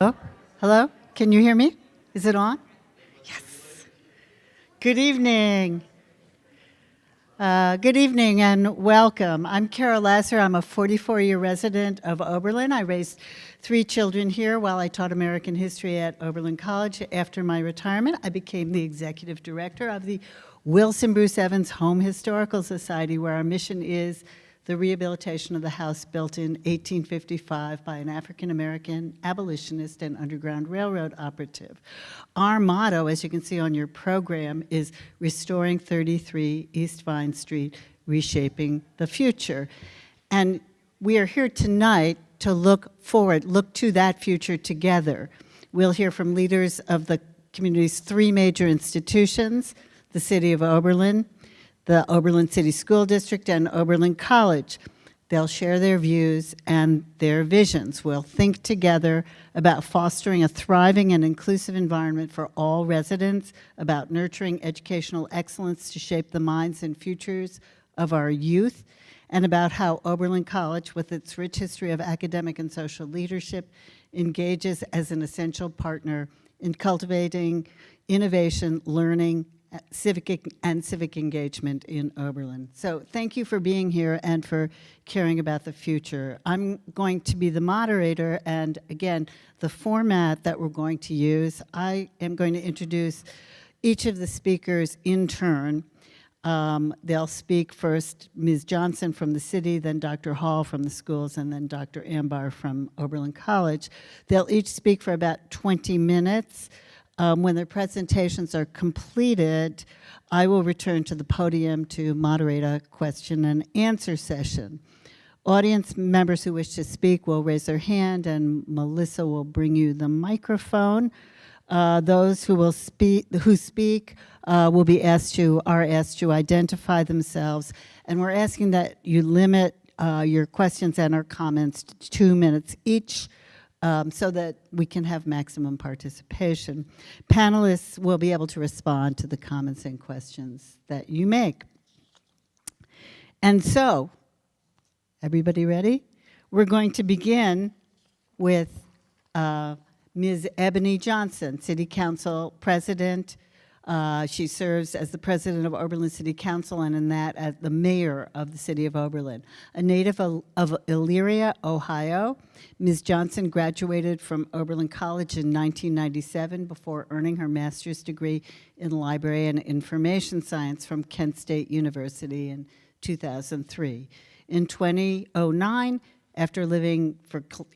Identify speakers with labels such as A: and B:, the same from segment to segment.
A: Oh, hello? Can you hear me? Is it on? Yes. Good evening. Good evening and welcome. I'm Carol Lasser. I'm a 44-year resident of Oberlin. I raised 3 children here while I taught American history at Oberlin College. After my retirement, I became the executive director of the Wilson Bruce Evans Home Historical Society, where our mission is the rehabilitation of the house built in 1855 by an African-American abolitionist and Underground Railroad operative. Our motto, as you can see on your program, is Restoring 33 East Vine Street, Reshaping the Future. And we are here tonight to look forward, look to that future together. We'll hear from leaders of the community's 3 major institutions, the City of Oberlin, the Oberlin City School District, and Oberlin College. They'll share their views and their visions. We'll think together about fostering a thriving and inclusive environment for all residents, about nurturing educational excellence to shape the minds and futures of our youth, and about how Oberlin College, with its rich history of academic and social leadership, engages as an essential partner in cultivating innovation, learning, civic engagement in Oberlin. So thank you for being here and for caring about the future. I'm going to be the moderator, and again, the format that we're going to use, I am going to introduce each of the speakers in turn. They'll speak first, Ms. Johnson from the city, then Dr. Hall from the schools, and then Dr. Ambar from Oberlin College. They'll each speak for about 20 minutes. When their presentations are completed, I will return to the podium to moderate a question and answer session. Audience members who wish to speak will raise their hand, and Melissa will bring you the microphone. Those who will speak, will be asked to identify themselves, and we're asking that you limit your questions and our comments to 2 minutes each, so that we can have maximum participation. Panelists will be able to respond to the comments and questions that you make. And so, everybody ready? We're going to begin with Ms. Ebony Johnson, City Council President. She serves as the president of Oberlin City Council, and in that as the mayor of the city of Oberlin. A native of Elyria, Ohio, Ms. Johnson graduated from Oberlin College in 1997 before earning her master's degree in library and information science from Kent State University in 2003. In 2009, after living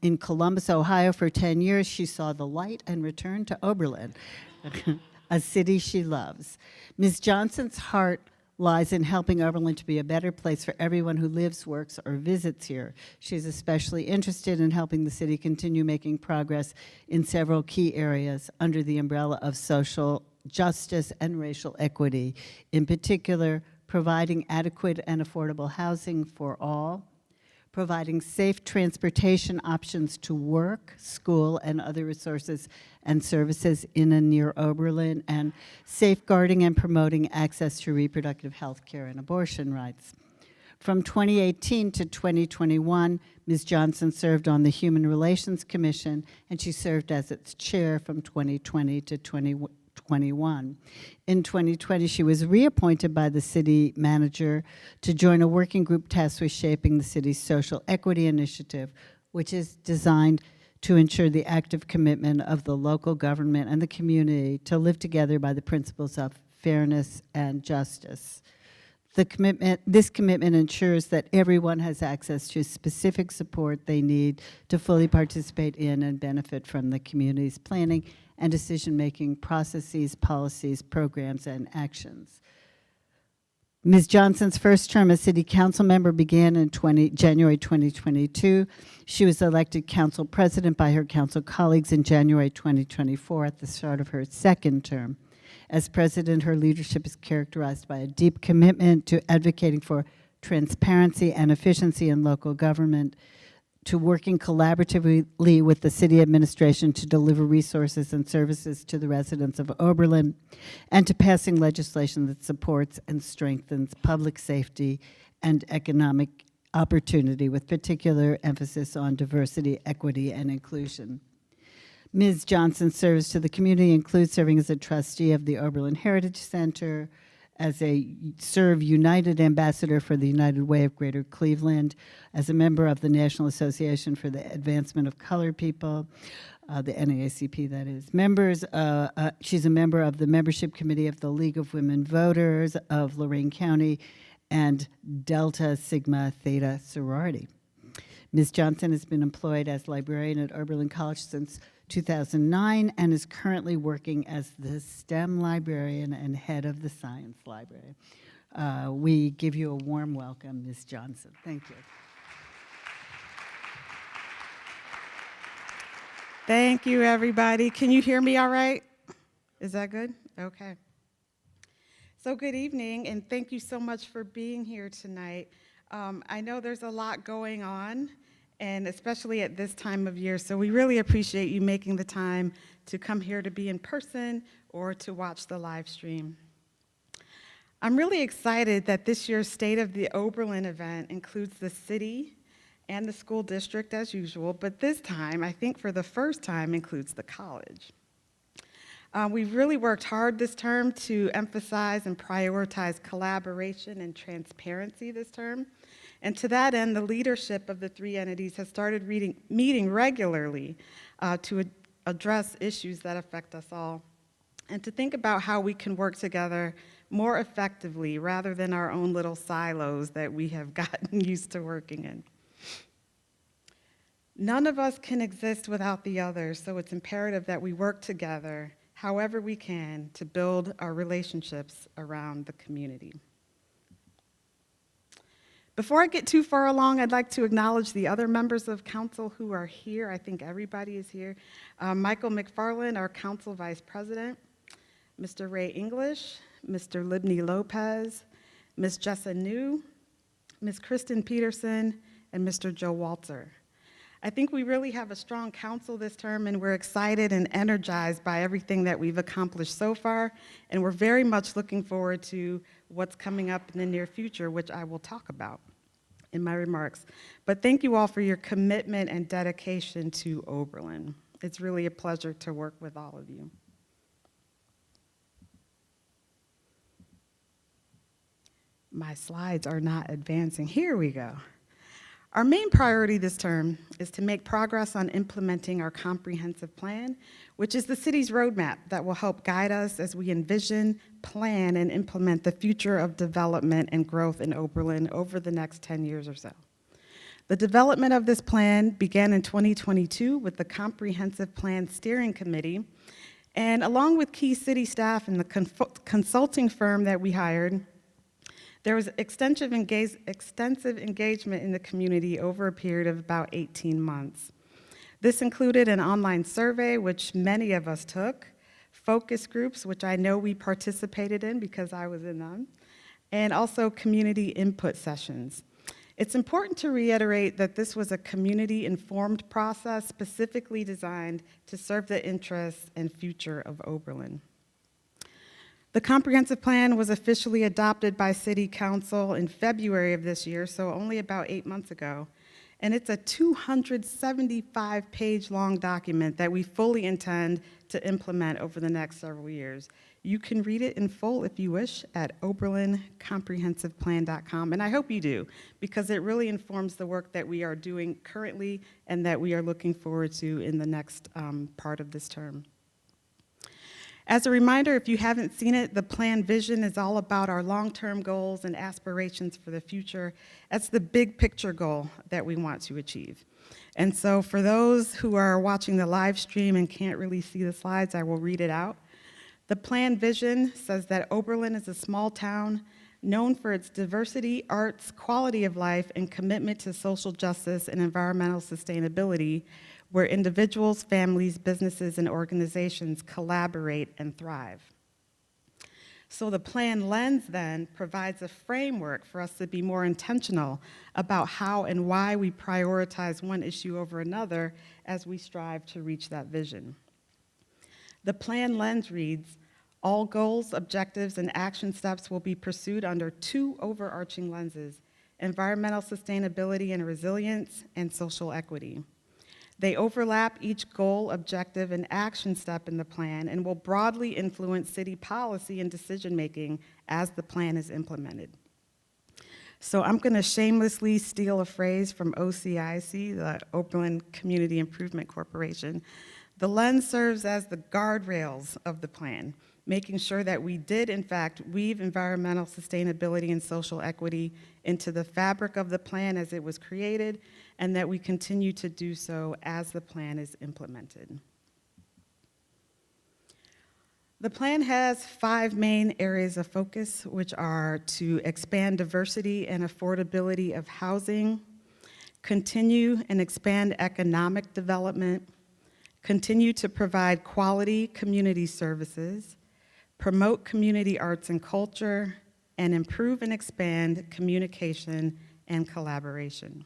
A: in Columbus, Ohio for 10 years, she saw the light and returned to Oberlin. A city she loves. Ms. Johnson's heart lies in helping Oberlin to be a better place for everyone who lives, works, or visits here. She's especially interested in helping the city continue making progress in several key areas under the umbrella of social justice and racial equity. In particular, providing adequate and affordable housing for all, providing safe transportation options to work, school, and other resources and services in and near Oberlin, and safeguarding and promoting access to reproductive health care and abortion rights. From 2018 to 2021, Ms. Johnson served on the Human Relations Commission, and she served as its chair from 2020 to 2021. In 2020, she was reappointed by the city manager to join a working group tasked with shaping the city's social equity initiative, which is designed to ensure the active commitment of the local government and the community to live together by the principles of fairness and justice. This commitment ensures that everyone has access to specific support they need to fully participate in and benefit from the community's planning and decision-making processes, policies, programs, and actions. Ms. Johnson's first term as city council member began in January 2022. She was elected council president by her council colleagues in January 2024 at the start of her second term. As president, her leadership is characterized by a deep commitment to advocating for transparency and efficiency in local government, to working collaboratively with the city administration to deliver resources and services to the residents of Oberlin, and to passing legislation that supports and strengthens public safety and economic opportunity, with particular emphasis on diversity, equity, and inclusion. Ms. Johnson's service to the community includes serving as a trustee of the Oberlin Heritage Center, as a Serve United Ambassador for the United Way of Greater Cleveland, as a member of the National Association for the Advancement of Colored People, the NAACP, that is. She's a member of the membership committee of the League of Women Voters of Lorain County and Delta Sigma Theta sorority. Ms. Johnson has been employed as librarian at Oberlin College since 2009 and is currently working as the STEM librarian and head of the science library. We give you a warm welcome, Ms. Johnson. Thank you.
B: Thank you, everybody. Can you hear me all right? Is that good? Okay. So good evening, and thank you so much for being here tonight. I know there's a lot going on, and especially at this time of year, so we really appreciate you making the time to come here to be in person or to watch the live stream. I'm really excited that this year's State of the Oberlin event includes the city and the school district as usual, but this time, I think for the first time, includes the college. We've really worked hard this term to emphasize and prioritize collaboration and transparency this term. And to that end, the leadership of the three entities has started meeting regularly to address issues that affect us all, and to think about how we can work together more effectively rather than our own little silos that we have gotten used to working in. None of us can exist without the others, so it's imperative that we work together however we can to build our relationships around the community. Before I get too far along, I'd like to acknowledge the other members of council who are here. I think everybody is here. Michael McFarland, our council vice president, Mr. Ray English, Mr. Libney Lopez, Ms. Jessa New, Ms. Kristen Peterson, and Mr. Joe Walter. I think we really have a strong council this term, and we're excited and energized by everything that we've accomplished so far, and we're very much looking forward to what's coming up in the near future, which I will talk about in my remarks. But thank you all for your commitment and dedication to Oberlin. It's really a pleasure to work with all of you. My slides are not advancing. Here we go. Our main priority this term is to make progress on implementing our comprehensive plan, which is the city's roadmap that will help guide us as we envision, plan, and implement the future of development and growth in Oberlin over the next 10 years or so. The development of this plan began in 2022 with the Comprehensive Plan Steering Committee, and along with key city staff and the consulting firm that we hired, there was extensive engagement in the community over a period of about 18 months. This included an online survey, which many of us took, focus groups, which I know we participated in because I was in them, and also community input sessions. It's important to reiterate that this was a community-informed process specifically designed to serve the interests and future of Oberlin. The comprehensive plan was officially adopted by City Council in February of this year, so only about 8 months ago. And it's a 275-page long document that we fully intend to implement over the next several years. You can read it in full if you wish at oberlincomprehensiveplan.com, and I hope you do, because it really informs the work that we are doing currently and that we are looking forward to in the next part of this term. As a reminder, if you haven't seen it, the plan vision is all about our long-term goals and aspirations for the future. That's the big picture goal that we want to achieve. And so for those who are watching the live stream and can't really see the slides, I will read it out. The plan vision says that Oberlin is a small town known for its diversity, arts, quality of life, and commitment to social justice and environmental sustainability, where individuals, families, businesses, and organizations collaborate and thrive. So the plan lens then provides a framework for us to be more intentional about how and why we prioritize one issue over another as we strive to reach that vision. The plan lens reads, all goals, objectives, and action steps will be pursued under two overarching lenses: environmental sustainability and resilience, and social equity. They overlap each goal, objective, and action step in the plan and will broadly influence city policy and decision-making as the plan is implemented. So I'm going to shamelessly steal a phrase from OCIC, the Oberlin Community Improvement Corporation. The lens serves as the guardrails of the plan, making sure that we did, in fact, weave environmental sustainability and social equity into the fabric of the plan as it was created, and that we continue to do so as the plan is implemented. The plan has 5 main areas of focus, which are to expand diversity and affordability of housing, continue and expand economic development, continue to provide quality community services, promote community arts and culture, and improve and expand communication and collaboration.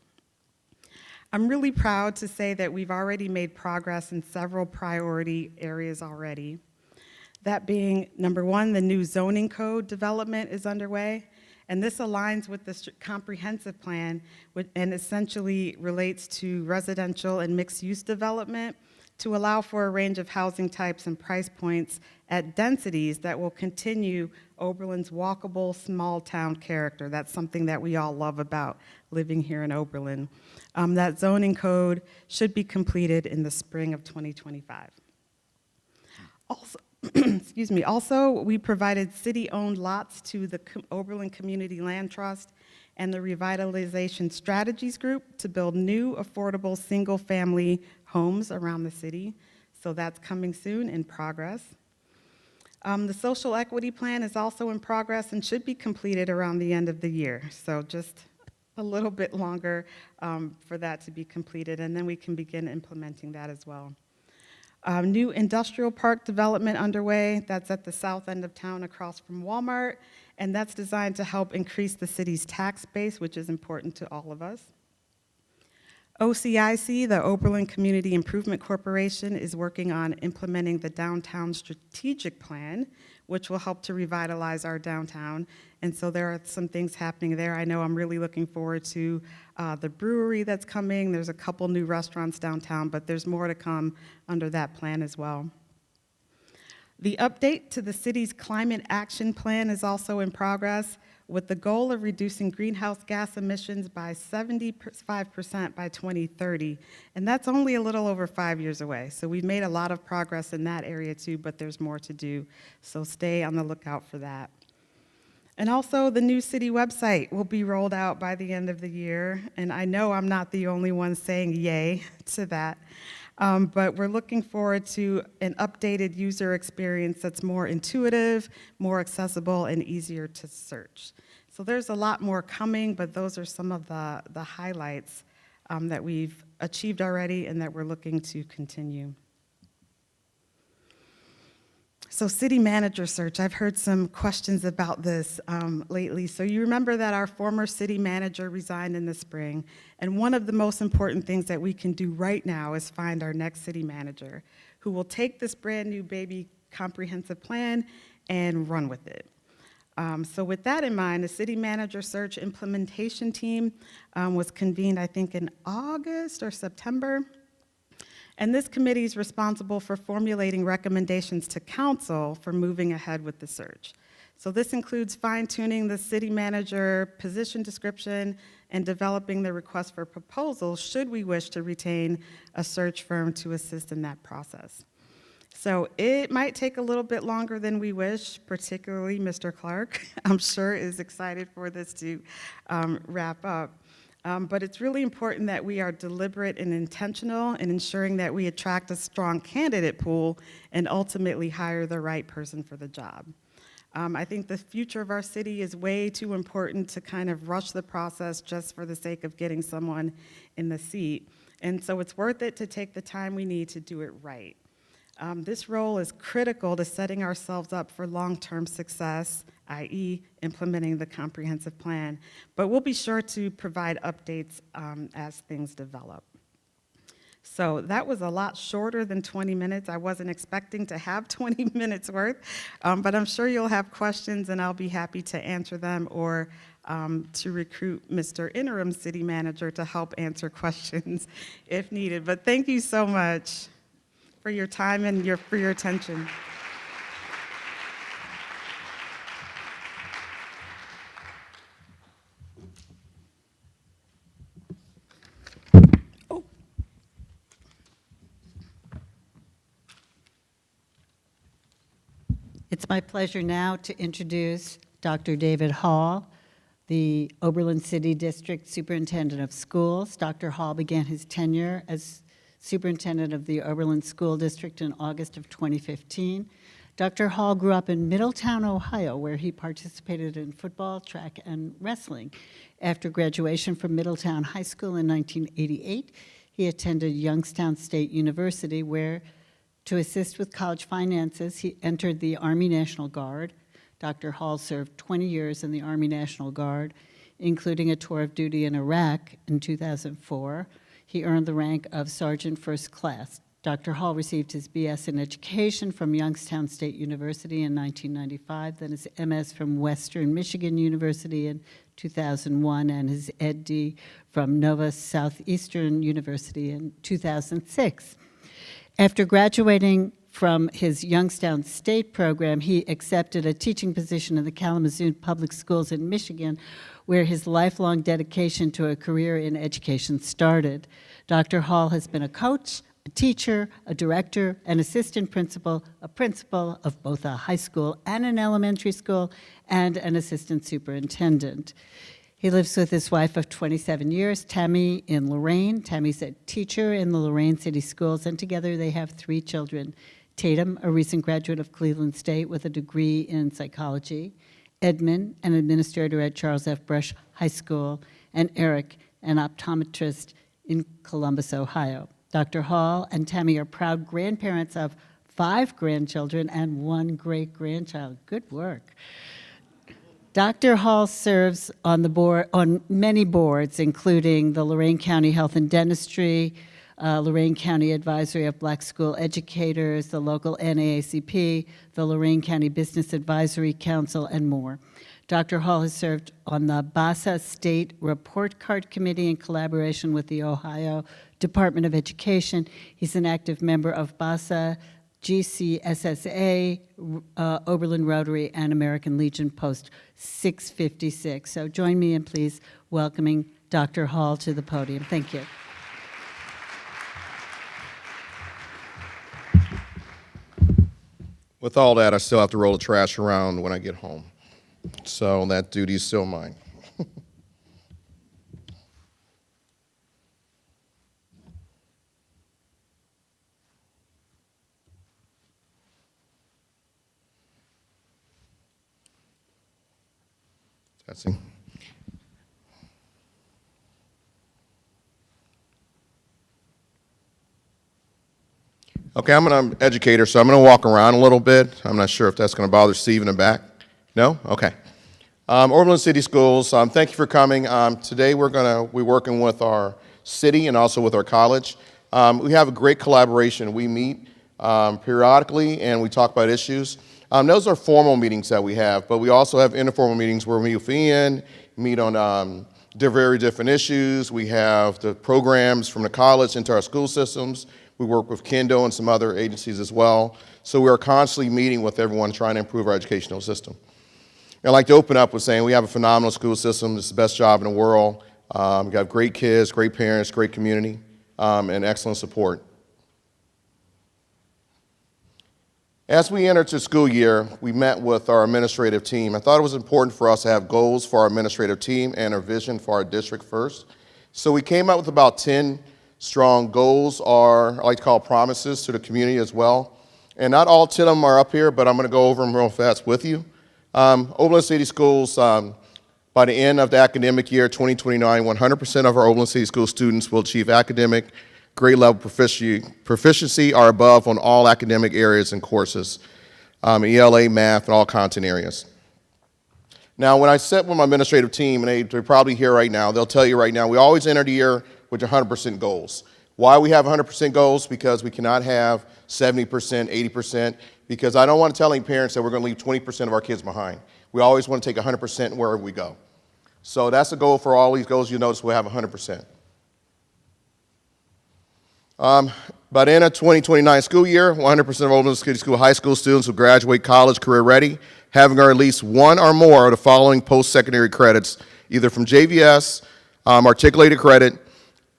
B: I'm really proud to say that we've already made progress in several priority areas already. That being, number 1, the new zoning code development is underway, and this aligns with the comprehensive plan and essentially relates to residential and mixed-use development to allow for a range of housing types and price points at densities that will continue Oberlin's walkable small-town character. That's something that we all love about living here in Oberlin. That zoning code should be completed in the spring of 2025. Also, excuse me. Also, we provided city-owned lots to the Oberlin Community Land Trust and the Revitalization Strategies Group to build new, affordable, single-family homes around the city. So that's coming soon, in progress. The social equity plan is also in progress and should be completed around the end of the year. So just a little bit longer for that to be completed, and then we can begin implementing that as well. New industrial park development underway. That's at the south end of town across from Walmart, and that's designed to help increase the city's tax base, which is important to all of us. OCIC, the Oberlin Community Improvement Corporation, is working on implementing the Downtown Strategic Plan, which will help to revitalize our downtown. And so there are some things happening there. I know I'm really looking forward to the brewery that's coming. There's a couple new restaurants downtown, but there's more to come under that plan as well. The update to the city's climate action plan is also in progress, with the goal of reducing greenhouse gas emissions by 75% by 2030. And that's only a little over 5 years away. So we've made a lot of progress in that area too, but there's more to do. So stay on the lookout for that. And also the new city website will be rolled out by the end of the year. And I know I'm not the only one saying yay to that. But we're looking forward to an updated user experience that's more intuitive, more accessible, and easier to search. So there's a lot more coming, but those are some of the highlights that we've achieved already and that we're looking to continue. So city manager search, I've heard some questions about this lately. So you remember that our former city manager resigned in the spring, and one of the most important things that we can do right now is find our next city manager who will take this brand new baby comprehensive plan and run with it. So with that in mind, the city manager search implementation team was convened, I think, in August or September. And this committee is responsible for formulating recommendations to council for moving ahead with the search. So this includes fine-tuning the city manager position description and developing the request for proposals should we wish to retain a search firm to assist in that process. So it might take a little bit longer than we wish, particularly Mr. Clark, I'm sure is excited for this to wrap up. But it's really important that we are deliberate and intentional in ensuring that we attract a strong candidate pool and ultimately hire the right person for the job. I think the future of our city is way too important to kind of rush the process just for the sake of getting someone in the seat. And so it's worth it to take the time we need to do it right. This role is critical to setting ourselves up for long-term success, i.e. implementing the comprehensive plan, but we'll be sure to provide updates as things develop. So that was a lot shorter than 20 minutes. I wasn't expecting to have 20 minutes worth, but I'm sure you'll have questions and I'll be happy to answer them or to recruit Mr. Interim City Manager to help answer questions if needed. But thank you so much for your time and for your attention.
A: It's my pleasure now to introduce Dr. David Hall, the Oberlin City District Superintendent of Schools. Dr. Hall began his tenure as Superintendent of the Oberlin School District in August of 2015. Dr. Hall grew up in Middletown, Ohio, where he participated in football, track, and wrestling. After graduation from Middletown High School in 1988, he attended Youngstown State University, where, to assist with college finances, he entered the Army National Guard. Dr. Hall served 20 years in the Army National Guard, including a tour of duty in Iraq in 2004. He earned the rank of Sergeant First Class. Dr. Hall received his BS in Education from Youngstown State University in 1995, then his MS from Western Michigan University in 2001, and his Ed.D. from Nova Southeastern University in 2006. After graduating from his Youngstown State program, he accepted a teaching position in the Kalamazoo Public Schools in Michigan, where his lifelong dedication to a career in education started. Dr. Hall has been a coach, a teacher, a director, an assistant principal, a principal of both a high school and an elementary school, and an assistant superintendent. He lives with his wife of 27 years, Tammy, in Lorraine. Tammy's a teacher in the Lorraine City Schools, and together they have 3 children. Tatum, a recent graduate of Cleveland State with a degree in psychology. Edmund, an administrator at Charles F. Brush High School. And Eric, an optometrist in Columbus, Ohio. Dr. Hall and Tammy are proud grandparents of 5 grandchildren and 1 great-grandchild. Good work. Dr. Hall serves on many boards, including the Lorain County Health and Dentistry, Lorain County Advisory of Black School Educators, the local NAACP, the Lorain County Business Advisory Council, and more. Dr. Hall has served on the BASA State Report Card Committee in collaboration with the Ohio Department of Education. He's an active member of BASA, GCSSA, Oberlin Rotary, and American Legion Post 656. So join me in please welcoming Dr. Hall to the podium. Thank you.
C: With all that, I still have to roll the trash around when I get home. So that duty is still mine. Testing. Okay, I'm an educator, so I'm going to walk around a little bit. I'm not sure if that's going to bother Steve in the back. No? Okay. Oberlin City Schools, thank you for coming. Today we're working with our city and also with our college. We have a great collaboration. We meet periodically and we talk about issues. Those are formal meetings that we have, but we also have informal meetings where we meet on very different issues. We have the programs from the college into our school systems. We work with Kendo and some other agencies as well. So we are constantly meeting with everyone trying to improve our educational system. I'd like to open up with saying we have a phenomenal school system. It's the best job in the world. We got great kids, great parents, great community, and excellent support. As we entered the school year, we met with our administrative team. I thought it was important for us to have goals for our administrative team and our vision for our district first. So we came up with about 10 strong goals, or I like to call promises to the community as well. And not all 10 of them are up here, but I'm going to go over them real fast with you. Oberlin City Schools, by the end of the academic year 2029, 100% of our Oberlin City School students will achieve academic grade level proficiency or above on all academic areas and courses, ELA, math, and all content areas. Now, when I sit with my administrative team, and they're probably here right now, they'll tell you right now, we always enter the year with 100% goals. Why we have 100% goals? Because we cannot have 70%, 80%, because I don't want to tell any parents that we're going to leave 20% of our kids behind. We always want to take 100% wherever we go. So that's the goal for all these goals. You'll notice we'll have 100%. By the end of 2029 school year, 100% of Oberlin City School high school students will graduate college career ready, having earned at least one or more of the following post-secondary credits, either from JVS, Articulated Credit,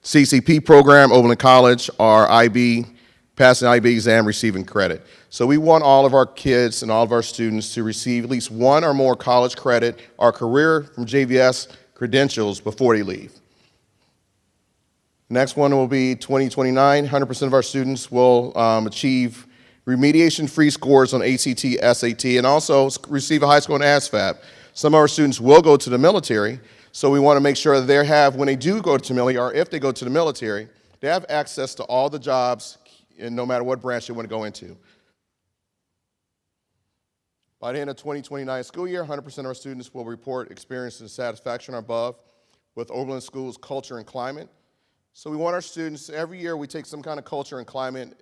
C: CCP program, Oberlin College, or IB, passing the IB exam, receiving credit. So we want all of our kids and all of our students to receive at least one or more college credit or career from JVS credentials before they leave. Next one will be 2029. 100% of our students will achieve remediation-free scores on ACT, SAT, and also receive a high score on ASVAB. Some of our students will go to the military, so we want to make sure that they have, when they do go to the military, or if they go to the military, they have access to all the jobs, and no matter what branch they want to go into. By the end of 2029 school year, 100% of our students will report experience and satisfaction or above with Oberlin Schools culture and climate. So we want our students, every year we take some kind of culture and climate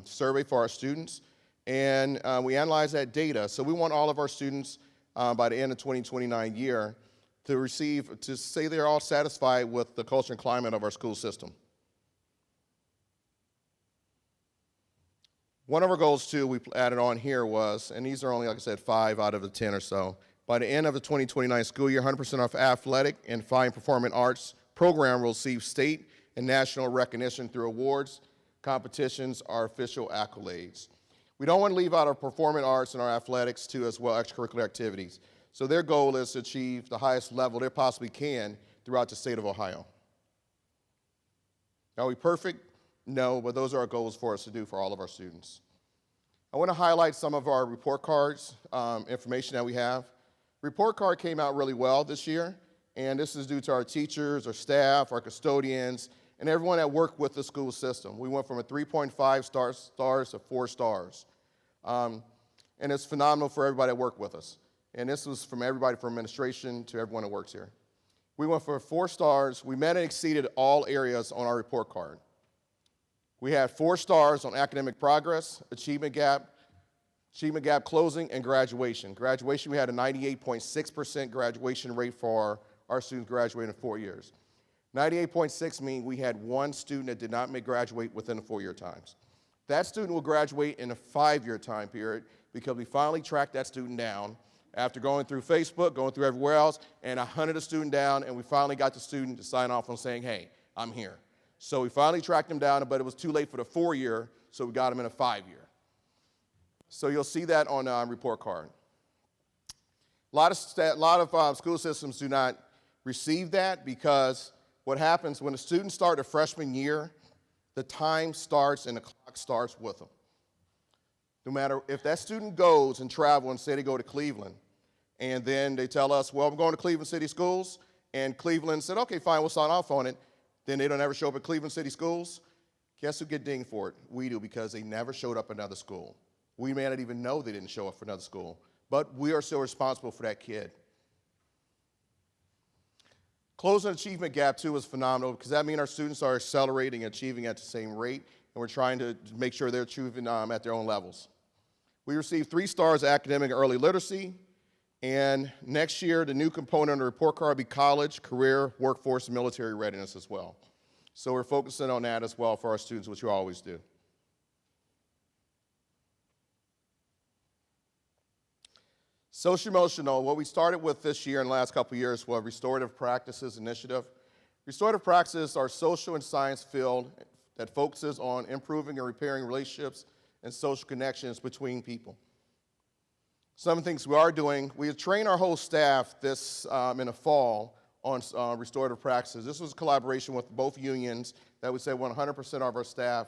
C: survey for our students, and we analyze that data. So we want all of our students by the end of 2029 year to say they're all satisfied with the culture and climate of our school system. One of our goals too we added on here was, and these are only, like I said, 5 out of the 10 or so, by the end of the 2029 school year, 100% of athletic and fine performing arts program will receive state and national recognition through awards, competitions, or official accolades. We don't want to leave out our performing arts and our athletics too as well, extracurricular activities. So their goal is to achieve the highest level they possibly can throughout the state of Ohio. Are we perfect? No, but those are our goals for us to do for all of our students. I want to highlight some of our report cards, information that we have. Report card came out really well this year, and this is due to our teachers, our staff, our custodians, and everyone that worked with the school system. We went from a 3.5 stars to 4 stars. And it's phenomenal for everybody that worked with us. And this was from everybody from administration to everyone that works here. We went for 4 stars. We met and exceeded all areas on our report card. We had 4 stars on academic progress, achievement gap closing, and graduation. Graduation, we had a 98.6% graduation rate for our students graduating in 4 years. 98.6 means we had 1 student that did not graduate within the 4-year times. That student will graduate in a 5-year time period because we finally tracked that student down after going through Facebook, going through everywhere else, and I hunted the student down, and we finally got the student to sign off on saying, hey, I'm here. So we finally tracked him down, but it was too late for the 4-year, so we got him in a 5-year. So you'll see that on report card. A lot of school systems do not receive that because what happens when a student starts a freshman year, the time starts and the clock starts with them. No matter if that student goes and travels and say they go to Cleveland, and then they tell us, well, I'm going to Cleveland City Schools, and Cleveland said, okay, fine, we'll sign off on it. Then they don't ever show up at Cleveland City Schools. Guess who get dinged for it? We do, because they never showed up at another school. We may not even know they didn't show up for another school, but we are still responsible for that kid. Closing the achievement gap, too, is phenomenal because that means our students are accelerating and achieving at the same rate, and we're trying to make sure they're achieving at their own levels. We received 3 stars academic and early literacy, and next year, the new component on the report card will be college, career, workforce, and military readiness as well. So we're focusing on that as well for our students, which we always do. Social emotional, what we started with this year and the last couple of years was Restorative Practices Initiative. Restorative practices are social and science field that focuses on improving and repairing relationships and social connections between people. Some of the things we are doing, we train our whole staff this in the fall on restorative practices. This was a collaboration with both unions that we said 100% of our staff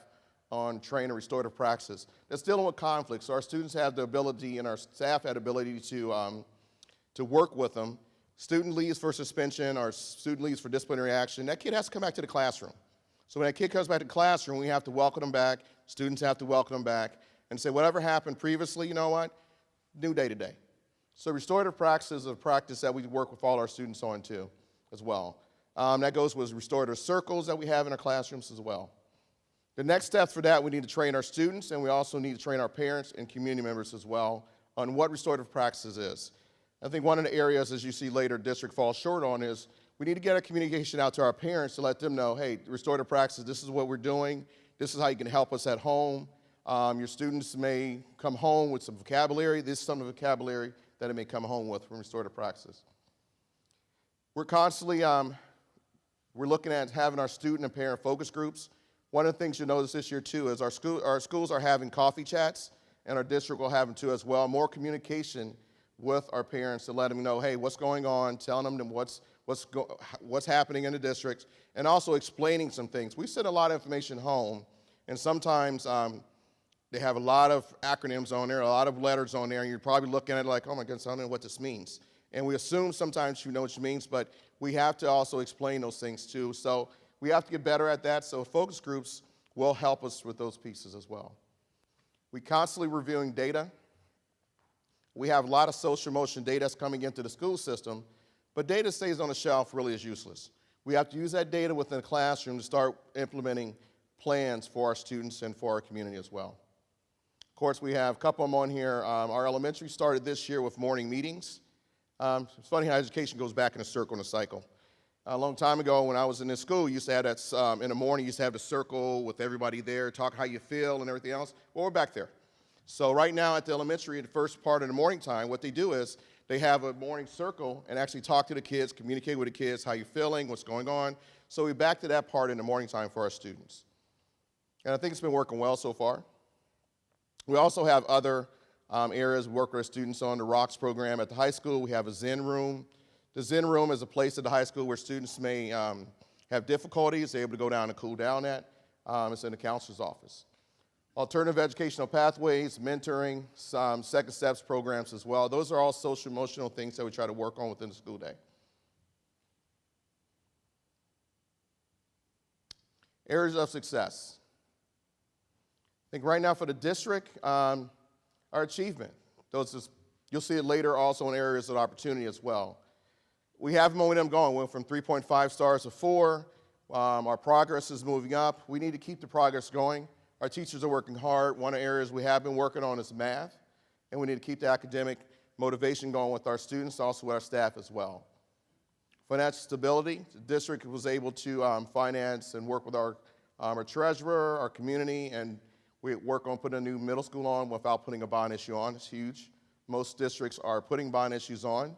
C: on training restorative practices. That's dealing with conflicts. So our students have the ability and our staff had the ability to work with them. Student leaves for suspension or student leaves for disciplinary action. That kid has to come back to the classroom. So when that kid comes back to the classroom, we have to welcome them back. Students have to welcome them back and say, whatever happened previously, you know what? New day to day. So restorative practice is a practice that we work with all our students on too, as well. That goes with restorative circles that we have in our classrooms as well. The next step for that, we need to train our students, and we also need to train our parents and community members as well on what restorative practices is. I think one of the areas, as you see later, district falls short on is we need to get a communication out to our parents to let them know, hey, restorative practice, this is what we're doing. This is how you can help us at home. Your students may come home with some vocabulary. This is some of the vocabulary that it may come home with from restorative practice. We're constantly, we're looking at having our student and parent focus groups. One of the things you'll notice this year too is our schools are having coffee chats, and our district will have them too as well. More communication with our parents to let them know, hey, what's going on, telling them what's happening in the district, and also explaining some things. We send a lot of information home, and sometimes they have a lot of acronyms on there, a lot of letters on there, and you're probably looking at it like, oh my goodness, I don't know what this means. And we assume sometimes you know what it means, but we have to also explain those things too. So we have to get better at that, so focus groups will help us with those pieces as well. We constantly reviewing data. We have a lot of social emotion data that's coming into the school system, but data stays on the shelf really is useless. We have to use that data within the classroom to start implementing plans for our students and for our community as well. Of course, we have a couple of them on here. Our elementary started this year with morning meetings. It's funny how education goes back in a circle and a cycle. A long time ago when I was in this school, you used to have that, in the morning, you used to have the circle with everybody there, talk how you feel and everything else. Well, we're back there. So right now at the elementary, the first part of the morning time, what they do is they have a morning circle and actually talk to the kids, communicate with the kids, how you feeling, what's going on. So we're back to that part in the morning time for our students. And I think it's been working well so far. We also have other areas we work with our students on. The ROCKS program at the high school, we have a Zen room. The Zen room is a place at the high school where students may have difficulties, they're able to go down and cool down at. It's in the counselor's office. Alternative educational pathways, mentoring, some second steps programs as well. Those are all social emotional things that we try to work on within the school day. Areas of success. I think right now for the district, our achievement. You'll see it later also in areas of opportunity as well. We have momentum going. We went from 3.5 stars to 4. Our progress is moving up. We need to keep the progress going. Our teachers are working hard. One of the areas we have been working on is math, and we need to keep the academic motivation going with our students, also with our staff as well. Financial stability. The district was able to finance and work with our treasurer, our community, and we work on putting a new middle school on without putting a bond issue on. It's huge. Most districts are putting bond issues on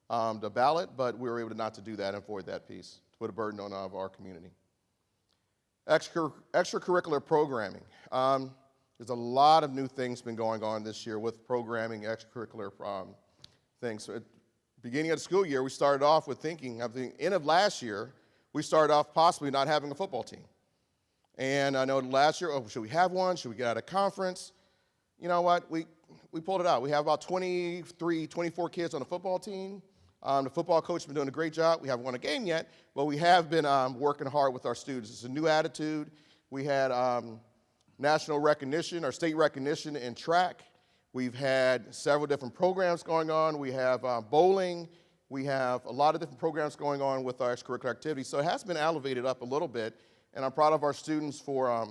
C: the ballot, but we were able not to do that and avoid that piece, to put a burden on our community. Extracurricular programming. There's a lot of new things been going on this year with programming, extracurricular things. So at the beginning of the school year, we started off with thinking, at the end of last year, we started off possibly not having a football team. And I know last year, oh, should we have one? Should we get out of conference? You know what? We pulled it out. We have about 23, 24 kids on the football team. The football coach has been doing a great job. We haven't won a game yet, but we have been working hard with our students. It's a new attitude. We had national recognition or state recognition in track. We've had several different programs going on. We have bowling. We have a lot of different programs going on with our extracurricular activities. So it has been elevated up a little bit, and I'm proud of our students for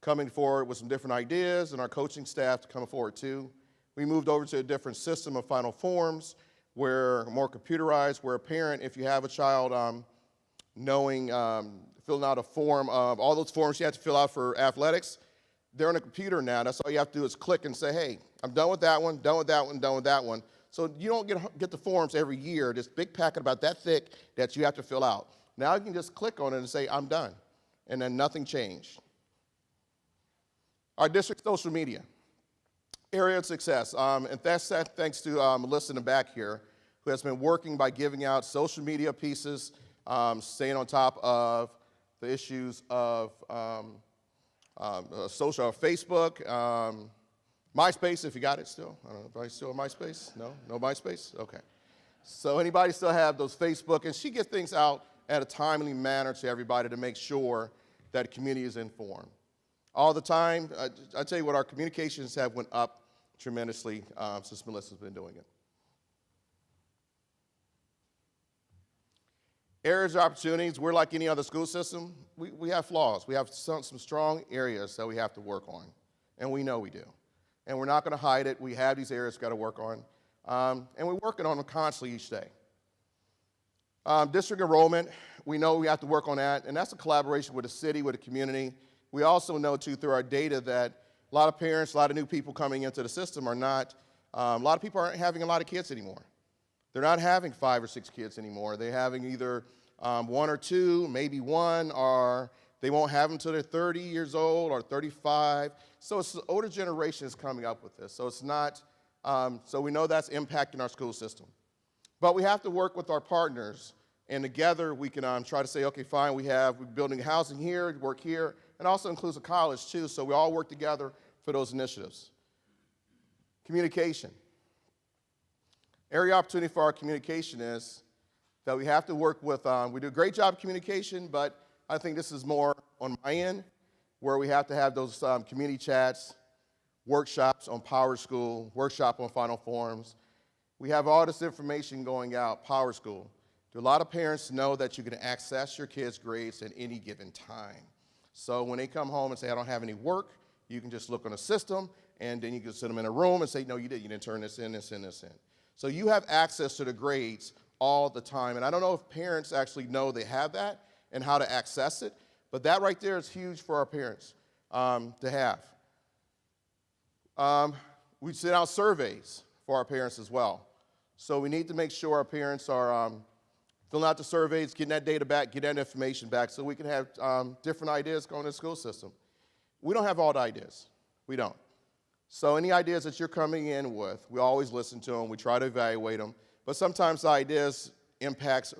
C: coming forward with some different ideas and our coaching staff to come forward too. We moved over to a different system of Final Forms, where more computerized, where a parent, if you have a child filling out a form of all those forms you have to fill out for athletics, they're on a computer now. That's all you have to do is click and say, hey, I'm done with that one, done with that one, done with that one. So you don't get the forms every year, this big packet about that thick that you have to fill out. Now you can just click on it and say, I'm done. And then nothing changed. Our district social media. Area of success, and that's thanks to Melissa in the back here, who has been working by giving out social media pieces, staying on top of the issues of social, Facebook, MySpace, if you got it still. I don't know, anybody still on MySpace? No? No MySpace? Okay. So anybody still have those Facebook, and she gets things out at a timely manner to everybody to make sure that the community is informed. All the time, I tell you what, our communications have went up tremendously since Melissa's been doing it. Areas of opportunities, we're like any other school system. We have flaws. We have some strong areas that we have to work on, and we know we do. And we're not going to hide it. We have these areas we've got to work on. and we're working on them constantly each day. District enrollment, we know we have to work on that, and that's a collaboration with the city, with the community. We also know, too, through our data that a lot of parents, a lot of new people coming into the system are not, a lot of people aren't having a lot of kids anymore. They're not having 5 or 6 kids anymore. They're having either 1 or 2, maybe 1, or they won't have them until they're 30 years old or 35. So it's the older generation is coming up with this. So it's not, so we know that's impacting our school system. But we have to work with our partners, and together we can try to say, okay, fine, we're building housing here, work here, and also includes a college too, so we all work together for those initiatives. Communication. Area opportunity for our communication is that we have to work with, we do a great job of communication, but I think this is more on my end, where we have to have those community chats, workshops on Power School, workshop on Final Forms. We have all this information going out, Power School. Do a lot of parents know that you can access your kids' grades at any given time? So when they come home and say, I don't have any work, you can just look on the system, and then you can sit them in a room and say, no, you didn't turn this in, this in, this in. So you have access to the grades all the time. And I don't know if parents actually know they have that and how to access it, but that right there is huge for our parents to have. We send out surveys for our parents as well. So we need to make sure our parents are filling out the surveys, getting that data back, getting that information back so we can have different ideas going to the school system. We don't have all the ideas. We don't. So any ideas that you're coming in with, we always listen to them. We try to evaluate them. But sometimes the ideas impacts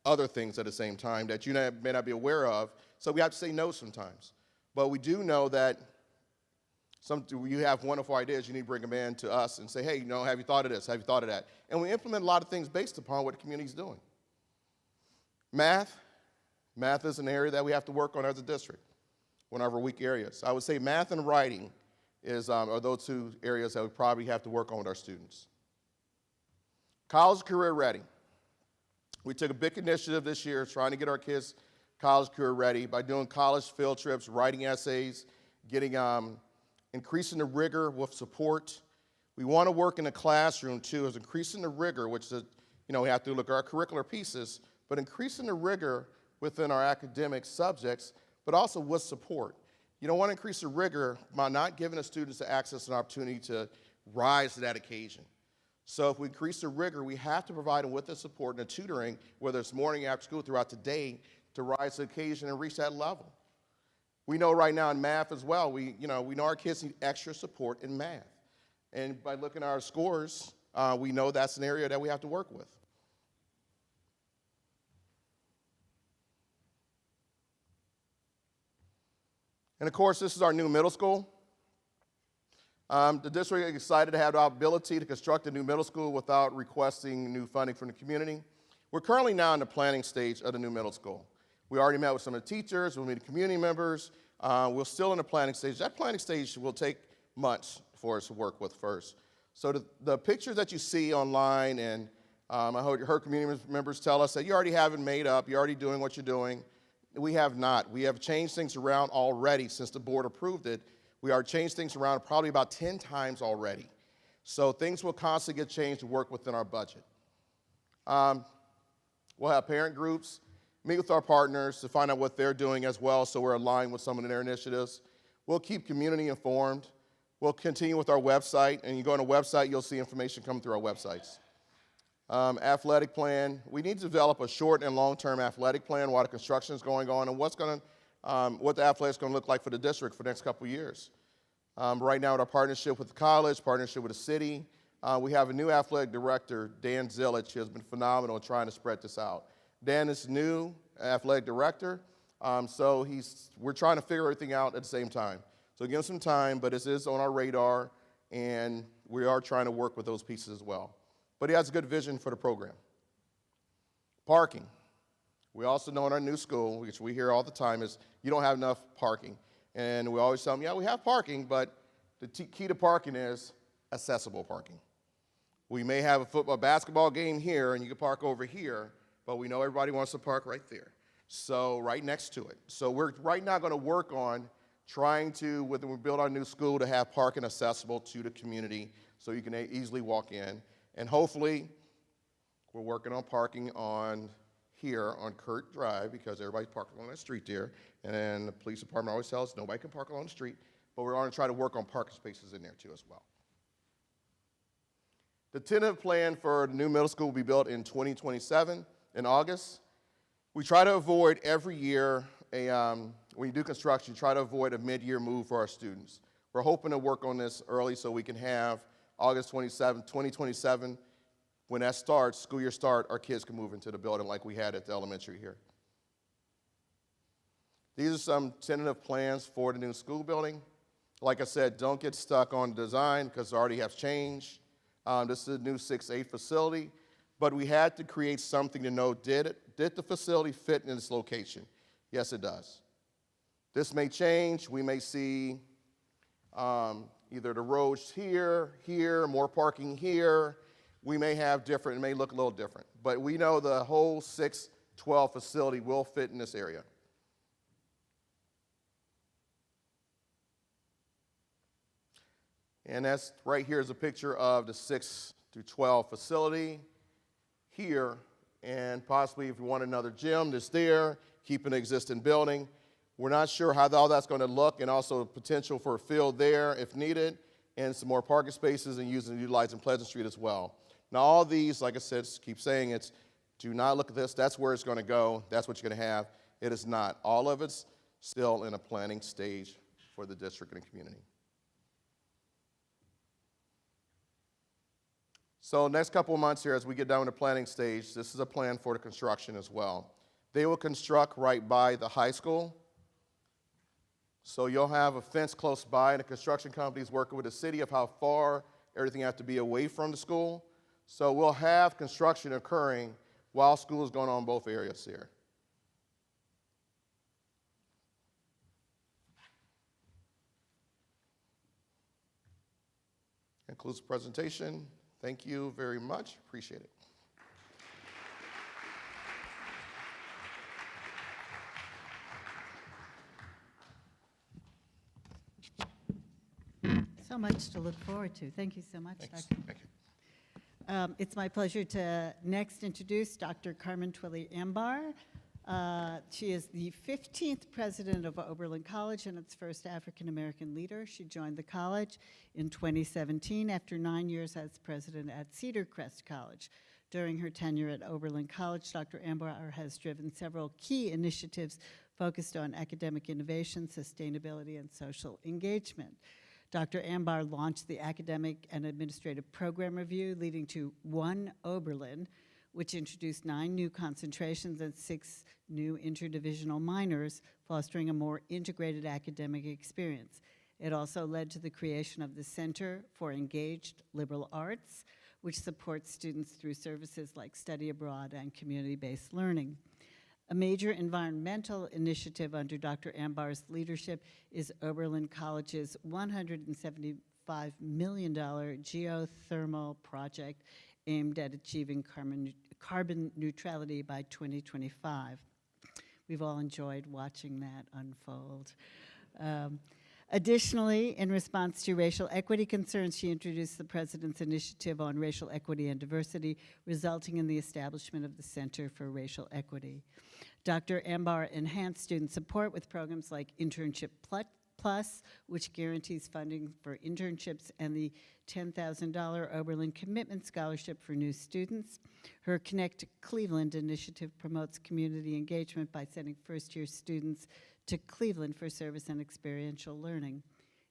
C: other things at the same time that you may not be aware of. So we have to say no sometimes. But we do know that you have wonderful ideas, you need to bring them in to us and say, hey, have you thought of this? Have you thought of that? And we implement a lot of things based upon what the community's doing. Math is an area that we have to work on as a district, one of our weak areas. I would say math and writing are those 2 areas that we probably have to work on with our students. College career ready. We took a big initiative this year trying to get our kids college career ready by doing college field trips, writing essays, increasing the rigor with support. We want to work in the classroom too, is increasing the rigor, which is, we have to look at our curricular pieces, but increasing the rigor within our academic subjects, but also with support. You don't want to increase the rigor by not giving the students the access and opportunity to rise to that occasion. So if we increase the rigor, we have to provide them with the support and the tutoring, whether it's morning, after school, throughout the day, to rise to the occasion and reach that level. We know right now in math as well, we know our kids need extra support in math. And by looking at our scores, we know that's an area that we have to work with. And of course, this is our new middle school. The district is excited to have the ability to construct a new middle school without requesting new funding from the community. We're currently now in the planning stage of the new middle school. We already met with some of the teachers, we'll meet the community members. We're still in the planning stage. That planning stage will take months for us to work with first. So the pictures that you see online, and I heard community members tell us that you already have it made up, you're already doing what you're doing. We have not. We have changed things around already since the board approved it. We are changed things around probably about 10 times already. So things will constantly get changed to work within our budget. We'll have parent groups, meet with our partners to find out what they're doing as well so we're aligned with some of their initiatives. We'll keep community informed. We'll continue with our website, and you go on the website, you'll see information coming through our websites. Athletic plan. We need to develop a short and long-term athletic plan while the construction is going on and what the athletics going to look like for the district for the next couple of years. Right now, with our partnership with the college, partnership with the city, we have a new athletic director, Dan Zillich, who has been phenomenal in trying to spread this out. Dan is new athletic director, so we're trying to figure everything out at the same time. So give him some time, but this is on our radar, and we are trying to work with those pieces as well. But he has a good vision for the program. Parking. We also know in our new school, which we hear all the time, is you don't have enough parking. And we always tell them, yeah, we have parking, but the key to parking is accessible parking. We may have a basketball game here, and you can park over here, but we know everybody wants to park right there. So right next to it. So we're right now going to work on trying to, when we build our new school, to have parking accessible to the community so you can easily walk in. And hopefully, we're working on parking on here on Kurt Drive because everybody's parking along that street there. And then the police department always tells us nobody can park along the street, but we're going to try to work on parking spaces in there too as well. The tentative plan for the new middle school will be built in 2027 in August. We try to avoid every year, when you do construction, try to avoid a mid-year move for our students. We're hoping to work on this early so we can have August 27, 2027, when that starts, school year start, our kids can move into the building like we had at the elementary here. These are some tentative plans for the new school building. Like I said, don't get stuck on design because it already has changed. This is a new 6-8 facility, but we had to create something to know, did the facility fit in this location? Yes, it does. This may change. We may see either the roads here, more parking here. We may have different, it may look a little different, but we know the whole 6-12 facility will fit in this area. And that's right here is a picture of the 6-12 facility here, and possibly if you want another gym that's there, keep an existing building. We're not sure how all that's going to look, and also potential for a field there if needed, and some more parking spaces and utilizing Pleasant Street as well. Now all these, like I said, keep saying it's, do not look at this, that's where it's going to go, that's what you're going to have. It is not. All of it's still in a planning stage for the district and the community. So next couple of months here, as we get down to the planning stage, this is a plan for the construction as well. They will construct right by the high school. So you'll have a fence close by, and the construction company's working with the city of how far everything has to be away from the school. So we'll have construction occurring while school is going on in both areas here. Concludes the presentation. Thank you very much. Appreciate it.
A: So much to look forward to. Thank you so much,
C: Thanks.
A: Dr.
C: Thank you.
A: It's my pleasure to next introduce Dr. Carmen Twillie-Ambar. She is the 15th president of Oberlin College and its first African-American leader. She joined the college in 2017 after 9 years as president at Cedar Crest College. During her tenure at Oberlin College, Dr. Ambar has driven several key initiatives focused on academic innovation, sustainability, and social engagement. Dr. Ambar launched the Academic and Administrative Program Review, leading to One Oberlin, which introduced 9 new concentrations and 6 new interdivisional minors, fostering a more integrated academic experience. It also led to the creation of the Center for Engaged Liberal Arts, which supports students through services like study abroad and community-based learning. A major environmental initiative under Dr. Ambar's leadership is Oberlin College's $175 million geothermal project aimed at achieving carbon neutrality by 2025. We've all enjoyed watching that unfold. Additionally, in response to racial equity concerns, she introduced the President's Initiative on Racial Equity and Diversity, resulting in the establishment of the Center for Racial Equity. Dr. Ambar enhanced student support with programs like Internship Plus, which guarantees funding for internships, and the $10,000 Oberlin Commitment Scholarship for new students. Her Connect Cleveland initiative promotes community engagement by sending first-year students to Cleveland for service and experiential learning.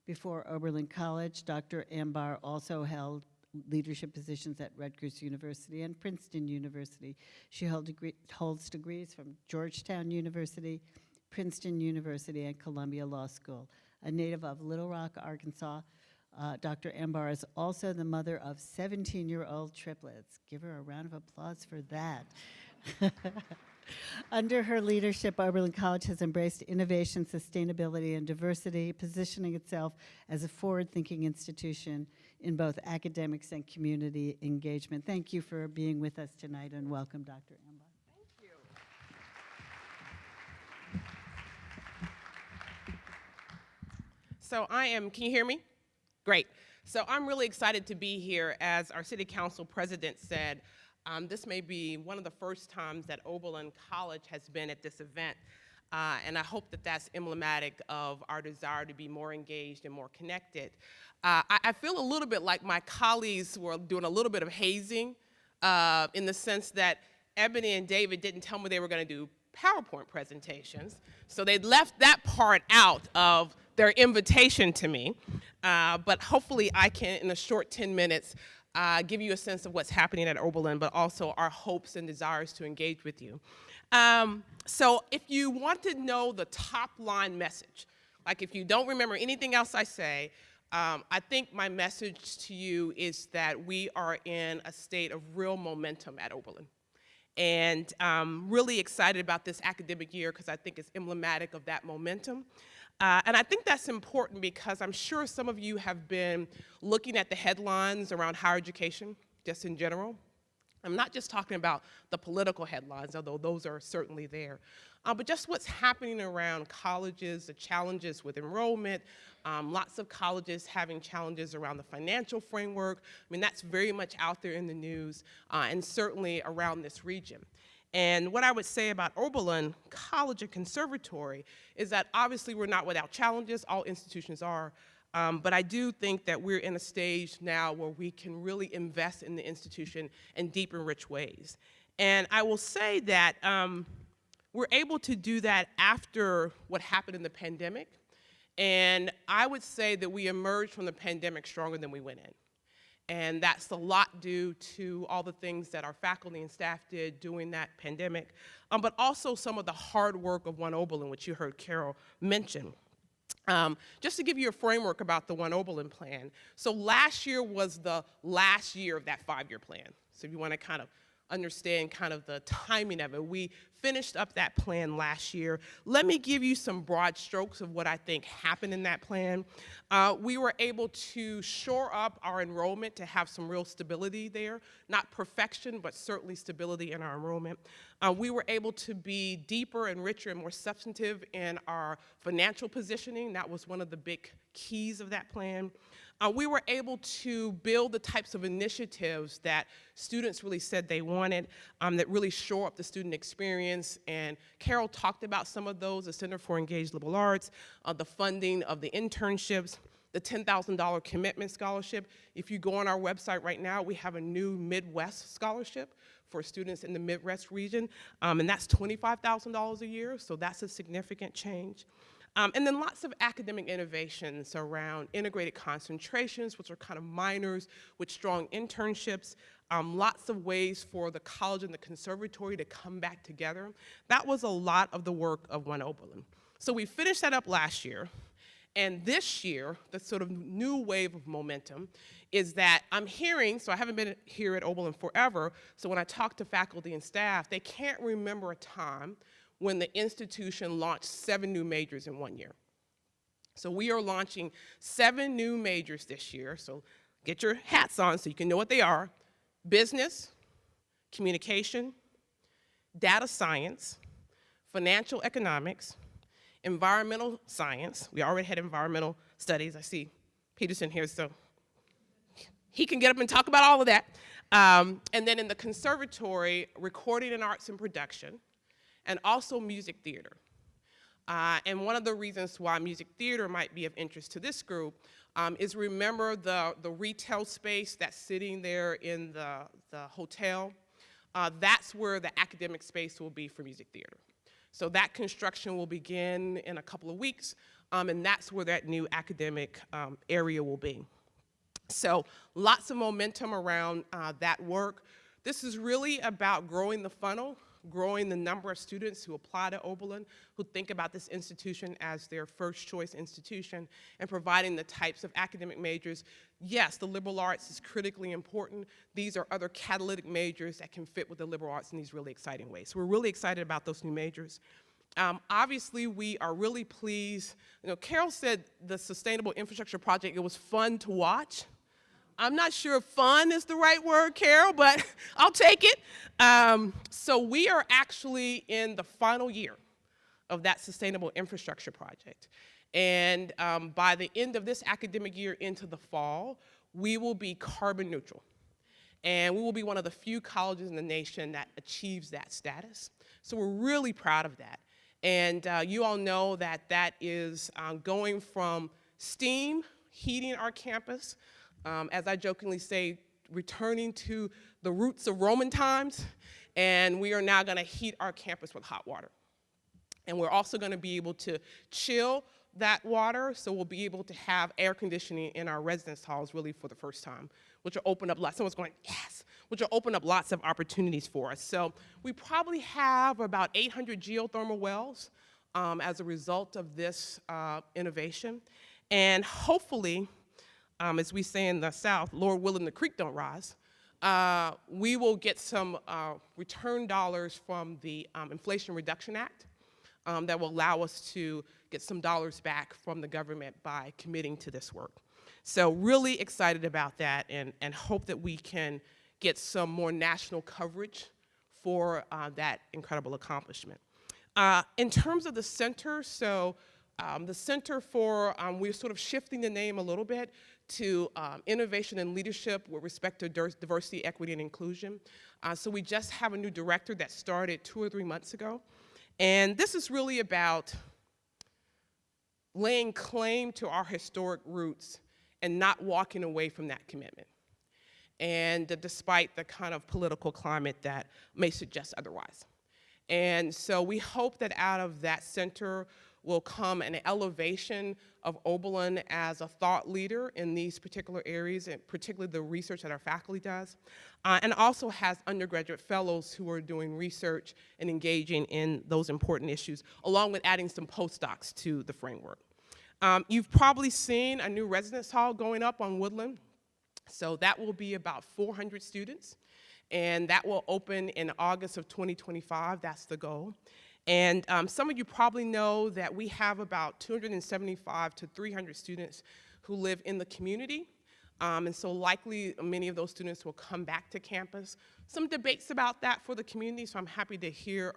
A: Before Oberlin College, Dr. Ambar also held leadership positions at Rutgers University and Princeton University. She holds degrees from Georgetown University, Princeton University, and Columbia Law School. A native of Little Rock, Arkansas, Dr. Ambar is also the mother of 17-year-old triplets. Give her a round of applause for that. Under her leadership, Oberlin College has embraced innovation, sustainability, and diversity, positioning itself as a forward-thinking institution in both academics and community engagement. Thank you for being with us tonight, and welcome, Dr. Ambar.
D: So can you hear me? Great. So I'm really excited to be here. As our city council president said, this may be one of the first times that Oberlin College has been at this event. And I hope that that's emblematic of our desire to be more engaged and more connected. I feel a little bit like my colleagues were doing a little bit of hazing in the sense that Ebony and David didn't tell me they were going to do PowerPoint presentations. So they left that part out of their invitation to me. But hopefully I can, in a short 10 minutes, give you a sense of what's happening at Oberlin, but also our hopes and desires to engage with you. So if you want to know the top line message, like if you don't remember anything else I say, I think my message to you is that we are in a state of real momentum at Oberlin. And I'm really excited about this academic year because I think it's emblematic of that momentum. And I think that's important because I'm sure some of you have been looking at the headlines around higher education, just in general. I'm not just talking about the political headlines, although those are certainly there, but just what's happening around colleges, the challenges with enrollment, lots of colleges having challenges around the financial framework. I mean, that's very much out there in the news, and certainly around this region. And what I would say about Oberlin College and Conservatory is that obviously we're not without challenges, all institutions are, but I do think that we're in a stage now where we can really invest in the institution in deep and rich ways. And I will say that we're able to do that after what happened in the pandemic. And I would say that we emerged from the pandemic stronger than we went in. And that's a lot due to all the things that our faculty and staff did during that pandemic, but also some of the hard work of One Oberlin, which you heard Carol mention. Just to give you a framework about the One Oberlin plan. So last year was the last year of that 5-year plan. So if you want to kind of understand kind of the timing of it, we finished up that plan last year. Let me give you some broad strokes of what I think happened in that plan. We were able to shore up our enrollment to have some real stability there, not perfection, but certainly stability in our enrollment. We were able to be deeper and richer and more substantive in our financial positioning. That was one of the big keys of that plan. We were able to build the types of initiatives that students really said they wanted, that really shore up the student experience. And Carol talked about some of those, the Center for Engaged Liberal Arts, the funding of the internships, the $10,000 commitment scholarship. If you go on our website right now, we have a new Midwest scholarship for students in the Midwest region, and that's $25,000 a year, so that's a significant change. And then lots of academic innovations around integrated concentrations, which are kind of minors with strong internships, lots of ways for the college and the conservatory to come back together. That was a lot of the work of One Oberlin. So we finished that up last year. And this year, the sort of new wave of momentum is that I'm hearing, so I haven't been here at Oberlin forever, so when I talk to faculty and staff, they can't remember a time when the institution launched 7 new majors in 1 year. So we are launching 7 new majors this year, so get your hats on so you can know what they are. Business, communication, data science, financial economics, environmental science. We already had environmental studies. I see Peterson here, so he can get up and talk about all of that. And then in the conservatory, recording and arts and production, and also music theater. And one of the reasons why music theater might be of interest to this group is remember the retail space that's sitting there in the hotel. That's where the academic space will be for music theater. So that construction will begin in a couple of weeks, and that's where that new academic area will be. So lots of momentum around that work. This is really about growing the funnel, growing the number of students who apply to Oberlin, who think about this institution as their first choice institution, and providing the types of academic majors. Yes, the liberal arts is critically important. These are other catalytic majors that can fit with the liberal arts in these really exciting ways. So we're really excited about those new majors. Obviously, we are really pleased. You know, Carol said the Sustainable Infrastructure Project, it was fun to watch. I'm not sure if fun is the right word, Carol, but I'll take it. So we are actually in the final year of that Sustainable Infrastructure Project. And by the end of this academic year into the fall, we will be carbon neutral. And we will be one of the few colleges in the nation that achieves that status. So we're really proud of that. And you all know that that is going from steam heating our campus, as I jokingly say, returning to the roots of Roman times, and we are now gonna heat our campus with hot water. And we're also gonna be able to chill that water, so we'll be able to have air conditioning in our residence halls really for the first time, which will open up lots, someone's going, yes, which will open up lots of opportunities for us. So we probably have about 800 geothermal wells as a result of this innovation. And hopefully, as we say in the South, Lord willing, the creek don't rise, we will get some return dollars from the Inflation Reduction Act that will allow us to get some dollars back from the government by committing to this work. So really excited about that and hope that we can get some more national coverage for that incredible accomplishment. In terms of the center, so the Center for, we're sort of shifting the name a little bit to Innovation and Leadership with respect to diversity, equity, and inclusion. So we just have a new director that started 2 or 3 months ago. And this is really about laying claim to our historic roots and not walking away from that commitment. And despite the kind of political climate that may suggest otherwise. And so we hope that out of that center will come an elevation of Oberlin as a thought leader in these particular areas, and particularly the research that our faculty does, and also has undergraduate fellows who are doing research and engaging in those important issues, along with adding some postdocs to the framework. You've probably seen a new residence hall going up on Woodland. So that will be about 400 students, and that will open in August of 2025. That's the goal. And some of you probably know that we have about 275 to 300 students who live in the community. And so likely many of those students will come back to campus. Some debates about that for the community, so I'm happy to hear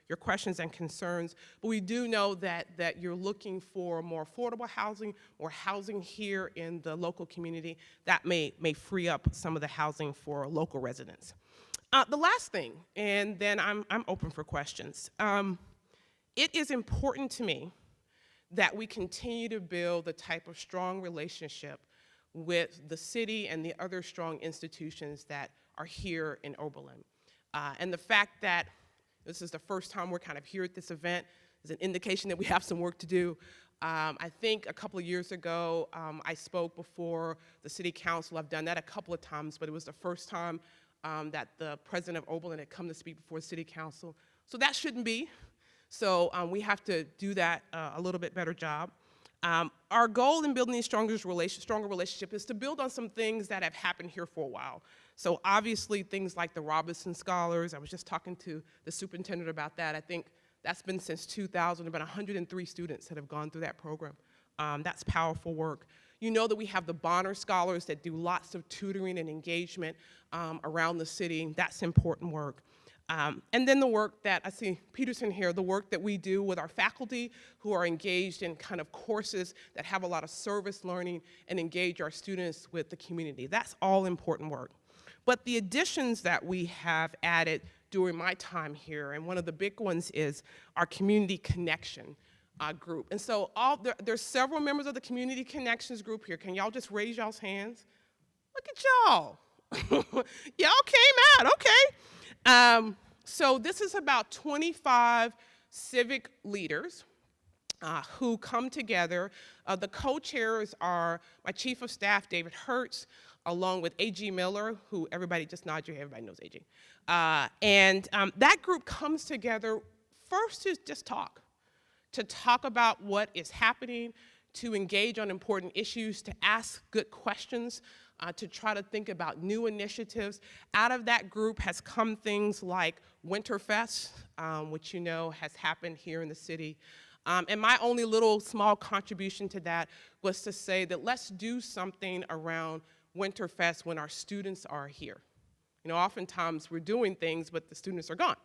D: your questions and concerns. But we do know that you're looking for more affordable housing or housing here in the local community that may free up some of the housing for local residents. The last thing, and then I'm open for questions. It is important to me that we continue to build the type of strong relationship with the city and the other strong institutions that are here in Oberlin. And the fact that this is the first time we're kind of here at this event is an indication that we have some work to do. I think a couple of years ago, I spoke before the city council. I've done that a couple of times, but it was the first time that the president of Oberlin had come to speak before city council. So that shouldn't be. So we have to do that a little bit better job. Our goal in building these stronger relationship is to build on some things that have happened here for a while. So obviously things like the Robinson Scholars, I was just talking to the superintendent about that. I think that's been since 2000, about 103 students that have gone through that program. That's powerful work. You know that we have the Bonner Scholars that do lots of tutoring and engagement around the city. That's important work. And then the work that, I see Peterson here, the work that we do with our faculty who are engaged in kind of courses that have a lot of service learning and engage our students with the community. That's all important work. But the additions that we have added during my time here, and one of the big ones is our community connection group. And so there's several members of the community connections group here. Can y'all just raise y'all's hands? Look at y'all. Y'all came out, okay. So this is about 25 civic leaders who come together. The co-chairs are my chief of staff, David Hertz, along with A.G. Miller, who everybody just nod your head, everybody knows A.G. And that group comes together first to just to talk about what is happening, to engage on important issues, to ask good questions, to try to think about new initiatives. Out of that group has come things like Winterfest, which you know has happened here in the city. And my only little small contribution to that was to say that let's do something around Winterfest when our students are here. You know, oftentimes we're doing things, but the students are gone.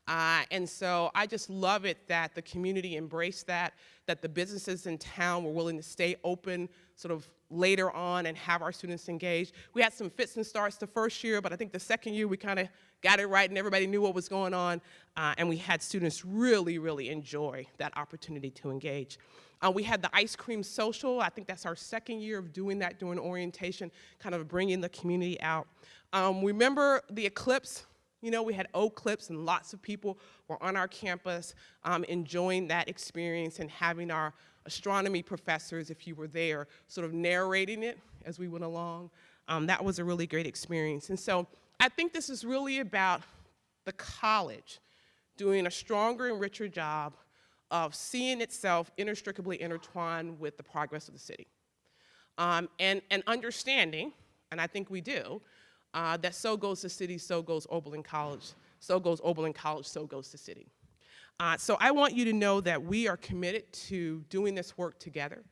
D: And so I just love it that the community embraced that the businesses in town were willing to stay open sort of later on and have our students engaged. We had some fits and starts the first year, but I think the second year we kind of got it right and everybody knew what was going on, and we had students really, really enjoy that opportunity to engage. We had the ice cream social. I think that's our second year of doing that during orientation, kind of bringing the community out. Remember the eclipse? You know, we had eclipse and lots of people were on our campus enjoying that experience and having our astronomy professors, if you were there, sort of narrating it as we went along. That was a really great experience. And so I think this is really about the college doing a stronger and richer job of seeing itself inextricably intertwined with the progress of the city. And understanding, and I think we do, that so goes the city, so goes Oberlin College, so goes Oberlin College, so goes the city. So I want you to know that we are committed to doing this work together,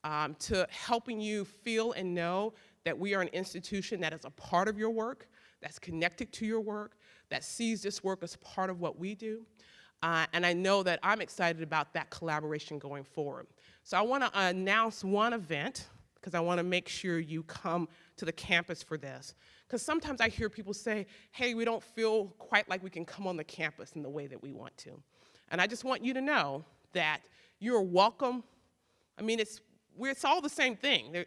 D: to helping you feel and know that we are an institution that is a part of your work, that's connected to your work, that sees this work as part of what we do. And I know that I'm excited about that collaboration going forward. So I want to announce one event, because I want to make sure you come to the campus for this. Because sometimes I hear people say, hey, we don't feel quite like we can come on the campus in the way that we want to. And I just want you to know that you're welcome. I mean, it's all the same thing.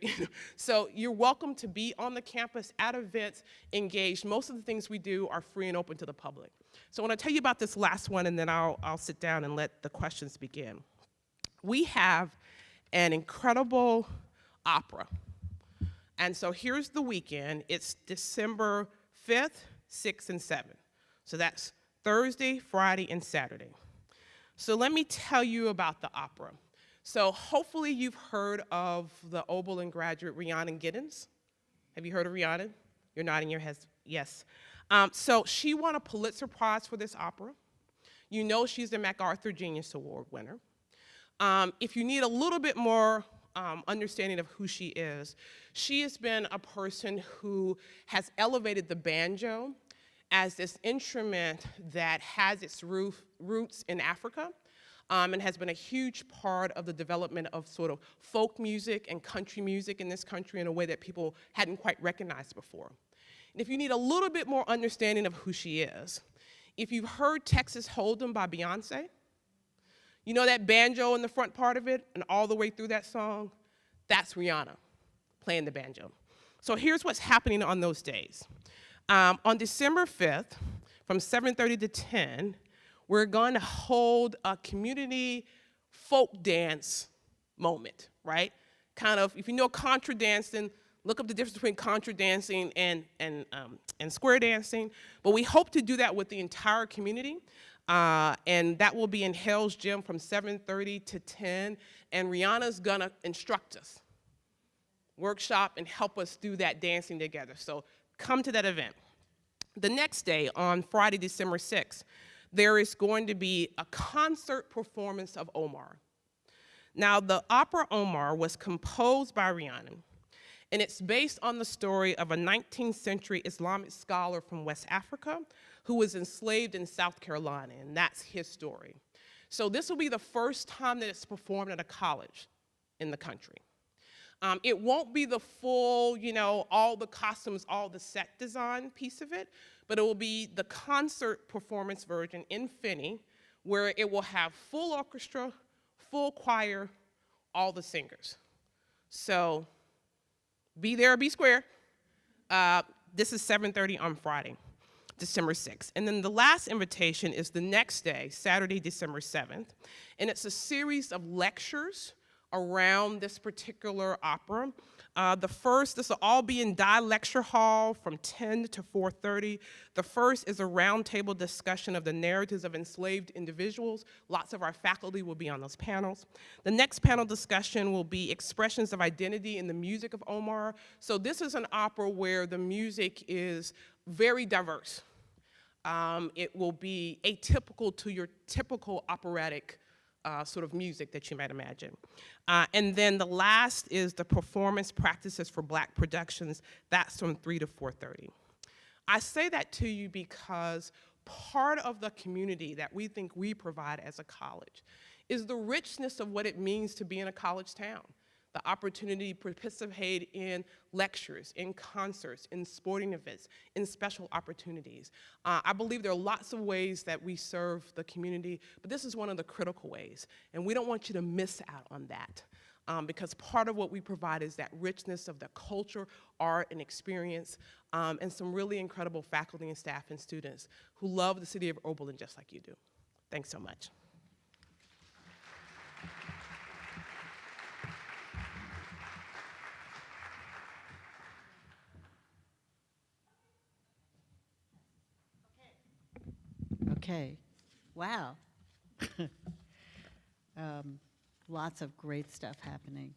D: So you're welcome to be on the campus at events, engaged. Most of the things we do are free and open to the public. So I want to tell you about this last one, and then I'll sit down and let the questions begin. We have an incredible opera. And so here's the weekend. It's December 5th, 6th, and 7th. So that's Thursday, Friday, and Saturday. So let me tell you about the opera. So hopefully you've heard of the Oberlin graduate, Rhiannon Giddens. Have you heard of Rhiannon? You're nodding your heads, yes. So she won a Pulitzer Prize for this opera. You know she's the MacArthur Genius Award winner. If you need a little bit more understanding of who she has been a person who has elevated the banjo as this instrument that has its roots in Africa, and has been a huge part of the development of sort of folk music and country music in this country in a way that people hadn't quite recognized before. And if you need a little bit more understanding of who she is, if you've heard Texas Hold'em by Beyonce, you know that banjo in the front part of it and all the way through that song? That's Rihanna playing the banjo. So here's what's happening on those days. On December 5th, from 7:30 to 10, we're going to hold a community folk dance moment, right? Kind of, if you know contra dancing, look up the difference between contra dancing and square dancing. But we hope to do that with the entire community. And that will be in Hale's Gym from 7:30 to 10. And Rihanna's gonna instruct us, workshop, and help us do that dancing together. So come to that event. The next day, on Friday, December 6th, there is going to be a concert performance of Omar. Now, the opera Omar was composed by Rhiannon, and it's based on the story of a 19th century Islamic scholar from West Africa who was enslaved in South Carolina, and that's his story. So this will be the first time that it's performed at a college in the country. It won't be the full, all the costumes, all the set design piece of it, but it will be the concert performance version in Finney, where it will have full orchestra, full choir, all the singers. So be there or be square. This is 7:30 on Friday, December 6th. And then the last invitation is the next day, Saturday, December 7th. And it's a series of lectures around this particular opera. This will all be in Dye Lecture Hall from 10 to 4:30. The first is a roundtable discussion of the narratives of enslaved individuals. Lots of our faculty will be on those panels. The next panel discussion will be expressions of identity in the music of Omar. So this is an opera where the music is very diverse. It will be atypical to your typical operatic sort of music that you might imagine. And then the last is the performance practices for Black productions. That's from 3 to 4:30. I say that to you because part of the community that we think we provide as a college is the richness of what it means to be in a college town. The opportunity to participate in lectures, in concerts, in sporting events, in special opportunities. I believe there are lots of ways that we serve the community, but this is one of the critical ways, and we don't want you to miss out on that. Because part of what we provide is that richness of the culture, art, and experience, and some really incredible faculty and staff and students who love the city of Oberlin just like you do. Thanks so much.
A: Okay. Wow. Lots of great stuff happening.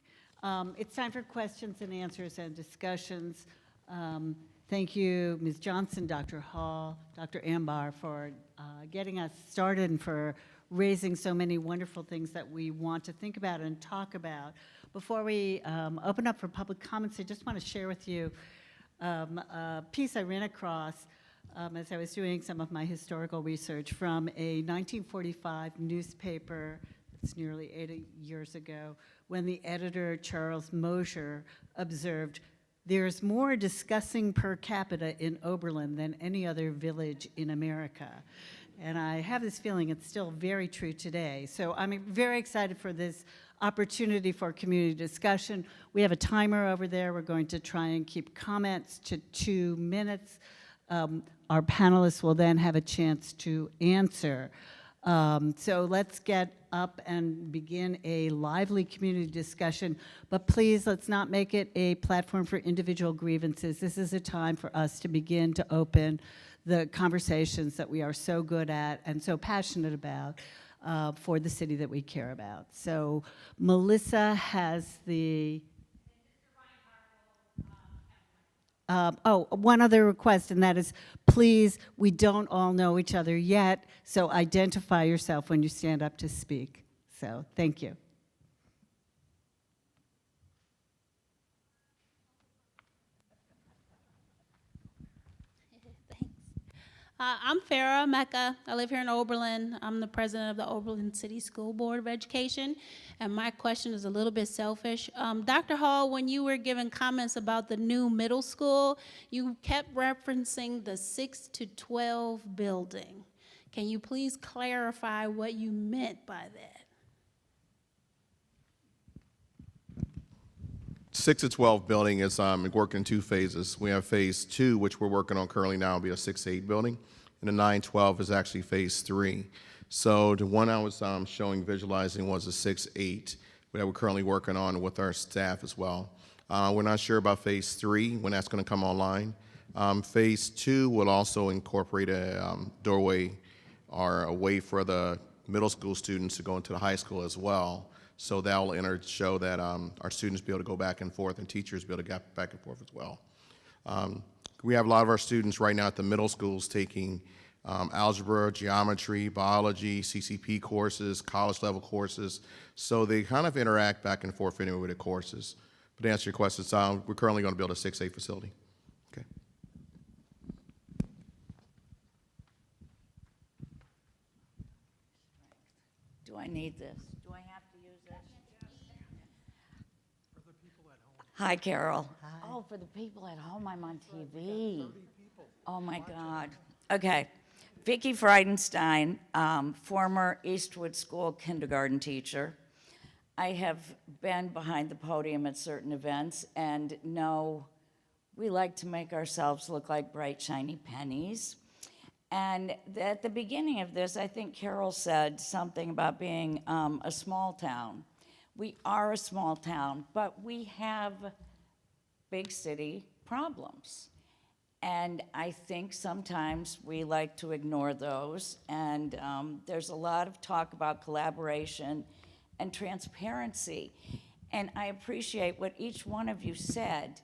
A: It's time for questions and answers and discussions. Thank you, Ms. Johnson, Dr. Hall, Dr. Ambar, for getting us started and for raising so many wonderful things that we want to think about and talk about. Before we open up for public comments, I just want to share with you a piece I ran across as I was doing some of my historical research from a 1945 newspaper. It's nearly 80 years ago, when the editor, Charles Mosher, observed, "There's more discussing per capita in Oberlin than any other village in America." And I have this feeling it's still very true today. So I'm very excited for this opportunity for community discussion. We have a timer over there. We're going to try and keep comments to 2 minutes. Our panelists will then have a chance to answer. So let's get up and begin a lively community discussion, but please let's not make it a platform for individual grievances. This is a time for us to begin to open the conversations that we are so good at and so passionate about for the city that we care about. So Melissa has the... one other request, and that is, please, we don't all know each other yet, so identify yourself when you stand up to speak. So, thank you.
E: Thanks. I'm Farah Mecca. I live here in Oberlin. I'm the president of the Oberlin City School Board of Education, and my question is a little bit selfish. Dr. Hall, when you were giving comments about the new middle school, you kept referencing the 6 to 12 building. Can you please clarify what you meant by that?
C: 6 to 12 building is working in 2 phases. We have phase 2, which we're working on currently now, will be a 6 to 8 building, and the 9-12 is actually phase 3. So the one I was visualizing was a 6-8 that we're currently working on with our staff as well. We're not sure about phase 3, when that's going to come online. Phase 2 will also incorporate a doorway or a way for the middle school students to go into the high school as well. So that will show that our students be able to go back and forth and teachers be able to get back and forth as well. We have a lot of our students right now at the middle schools taking algebra, geometry, biology, CCP courses, college level courses. So they kind of interact back and forth anyway with the courses. But to answer your question, we're currently going to build a 6-8 facility. Okay.
F: Do I need this? Do I have to use this? For the people at home. Hi, Carol. Hi. Oh, for the people at home, I'm on TV. Oh, my God. Okay. Vicki Friedenstein, former Eastwood School kindergarten teacher. I have been behind the podium at certain events and know we like to make ourselves look like bright, shiny pennies. And at the beginning of this, I think Carol said something about being a small town. We are a small town, but we have big city problems. And I think sometimes we like to ignore those. And there's a lot of talk about collaboration and transparency. And I appreciate what each one of you said.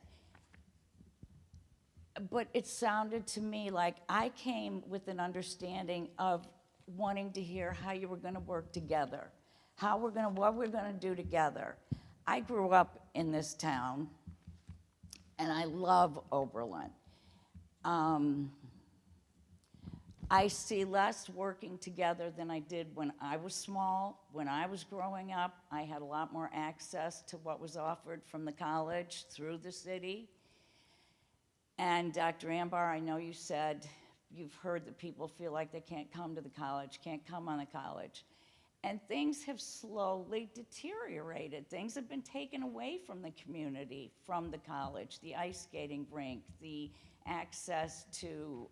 F: But it sounded to me like I came with an understanding of wanting to hear how you were going to work together, what we're going to do together. I grew up in this town, and I love Oberlin. I see less working together than I did when I was small. When I was growing up, I had a lot more access to what was offered from the college through the city. And Dr. Ambar, I know you said you've heard that people feel like they can't come to the college, can't come on the college. And things have slowly deteriorated. Things have been taken away from the community, from the college, the ice skating rink, the access to,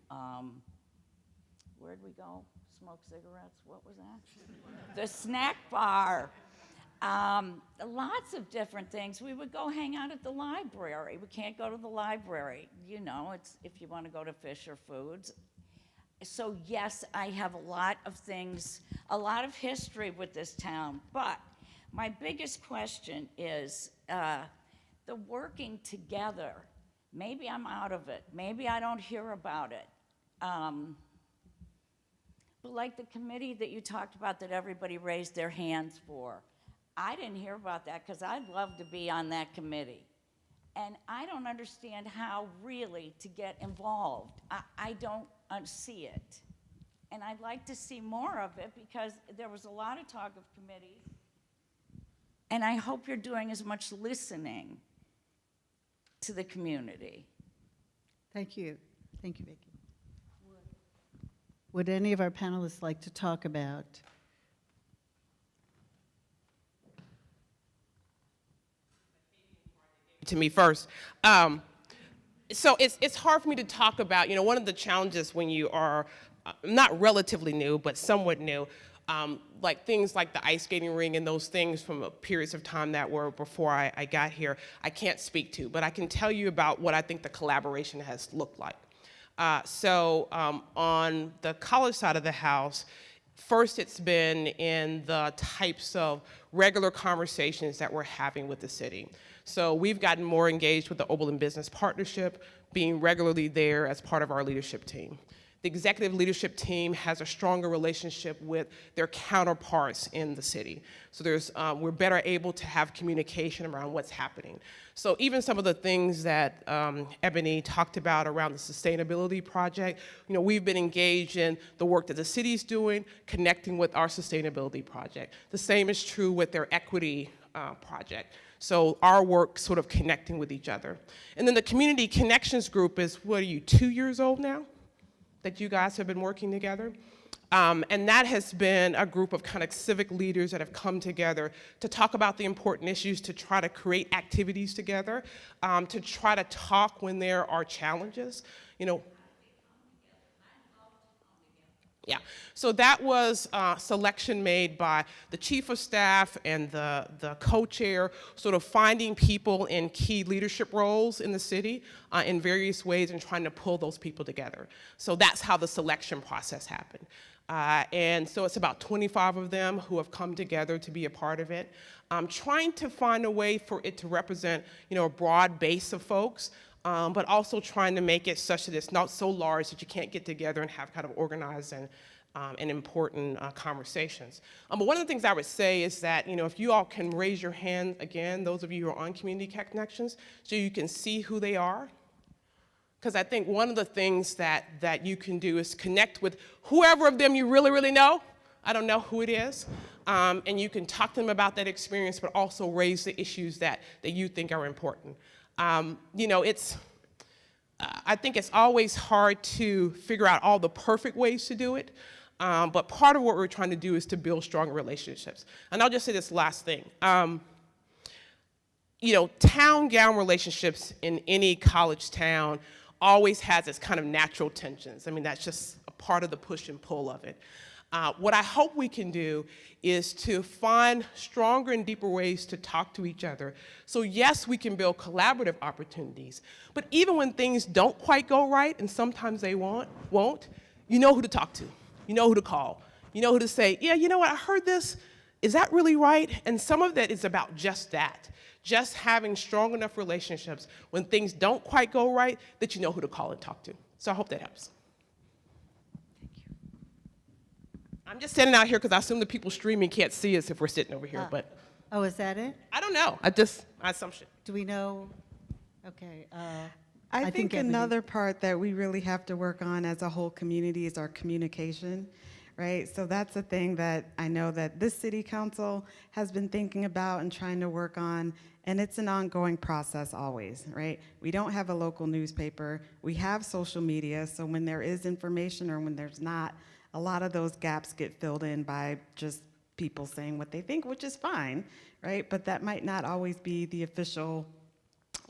F: where'd we go? Smoke cigarettes, what was that? The snack bar. Lots of different things. We would go hang out at the library. We can't go to the library. You know, it's if you want to go to Fisher Foods. So yes, I have a lot of things, a lot of history with this town, but my biggest question is the working together. Maybe I'm out of it. Maybe I don't hear about it. But like the committee that you talked about that everybody raised their hands for, I didn't hear about that because I'd love to be on that committee. And I don't understand how really to get involved. I don't see it. And I'd like to see more of it because there was a lot of talk of committees. And I hope you're doing as much listening to the community.
A: Thank you. Thank you, Vicki. Would any of our panelists like to talk about?
D: To me first. So it's hard for me to talk about, one of the challenges when you are not relatively new, but somewhat new, like things like the ice skating ring and those things from periods of time that were before I got here, I can't speak to, but I can tell you about what I think the collaboration has looked like. On the college side of the house, first it's been in the types of regular conversations that we're having with the city. So we've gotten more engaged with the Oberlin Business Partnership, being regularly there as part of our leadership team. The executive leadership team has a stronger relationship with their counterparts in the city. So we're better able to have communication around what's happening. So even some of the things that Ebony talked about around the sustainability project, we've been engaged in the work that the city's doing, connecting with our sustainability project. The same is true with their equity project. So our work sort of connecting with each other. And then the Community Connections Group is, 2 years old now that you guys have been working together? And that has been a group of kind of civic leaders that have come together to talk about the important issues, to try to create activities together, to try to talk when there are challenges. Yeah, so that was selection made by the chief of staff and the co-chair, sort of finding people in key leadership roles in the city in various ways and trying to pull those people together. So that's how the selection process happened. And so it's about 25 of them who have come together to be a part of it. Trying to find a way for it to represent, a broad base of folks, but also trying to make it such that it's not so large that you can't get together and have kind of organized and important conversations. But one of the things I would say is that, if you all can raise your hand again, those of you who are on Community Connections, so you can see who they are. Because I think one of the things that you can do is connect with whoever of them you really, really know. I don't know who it is. And you can talk to them about that experience, but also raise the issues that you think are important. I think it's always hard to figure out all the perfect ways to do it, but part of what we're trying to do is to build stronger relationships. And I'll just say this last thing. Town-gown relationships in any college town always has its kind of natural tensions. I mean, that's just a part of the push and pull of it. What I hope we can do is to find stronger and deeper ways to talk to each other. So yes, we can build collaborative opportunities, but even when things don't quite go right, and sometimes they won't, you know who to talk to, you know who to call, you know who to say, yeah, you know what, I heard this, is that really right? And some of that is about just that, just having strong enough relationships when things don't quite go right that you know who to call and talk to. So I hope that helps. I'm just standing out here because I assume the people streaming can't see us if we're sitting over here, but.
A: Oh, is that it?
D: I don't know, my assumption.
A: Do we know? Okay.
B: I think
A: everything-
B: another part that we really have to work on as a whole community is our communication, right? So that's a thing that I know that this city council has been thinking about and trying to work on, and it's an ongoing process always, right? We don't have a local newspaper. We have social media, so when there is information or when there's not, a lot of those gaps get filled in by just people saying what they think, which is fine, right? But that might not always be the official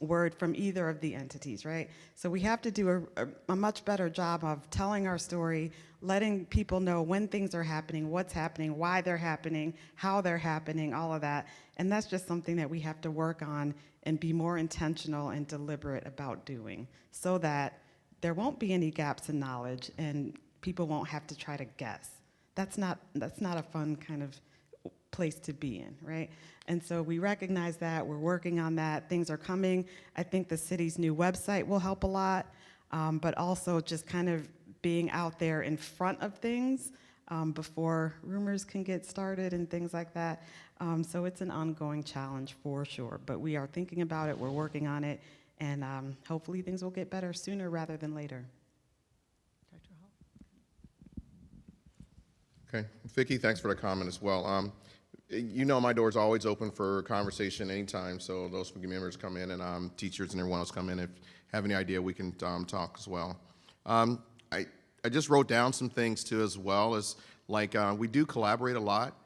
B: word from either of the entities, right? So we have to do a much better job of telling our story, letting people know when things are happening, what's happening, why they're happening, how they're happening, all of that. And that's just something that we have to work on and be more intentional and deliberate about doing so that there won't be any gaps in knowledge and people won't have to try to guess. That's not a fun kind of place to be in, right? And so we recognize that, we're working on that, things are coming. I think the city's new website will help a lot, but also just kind of being out there in front of things before rumors can get started and things like that. So it's an ongoing challenge for sure, but we are thinking about it, we're working on it, and hopefully things will get better sooner rather than later.
A: Dr. Hall?
C: Okay, Vicki, thanks for the comment as well. You know my door's always open for conversation anytime, so those community members come in and teachers and everyone else come in. If you have any idea, we can talk as well. I just wrote down some things too as well as like we do collaborate a lot.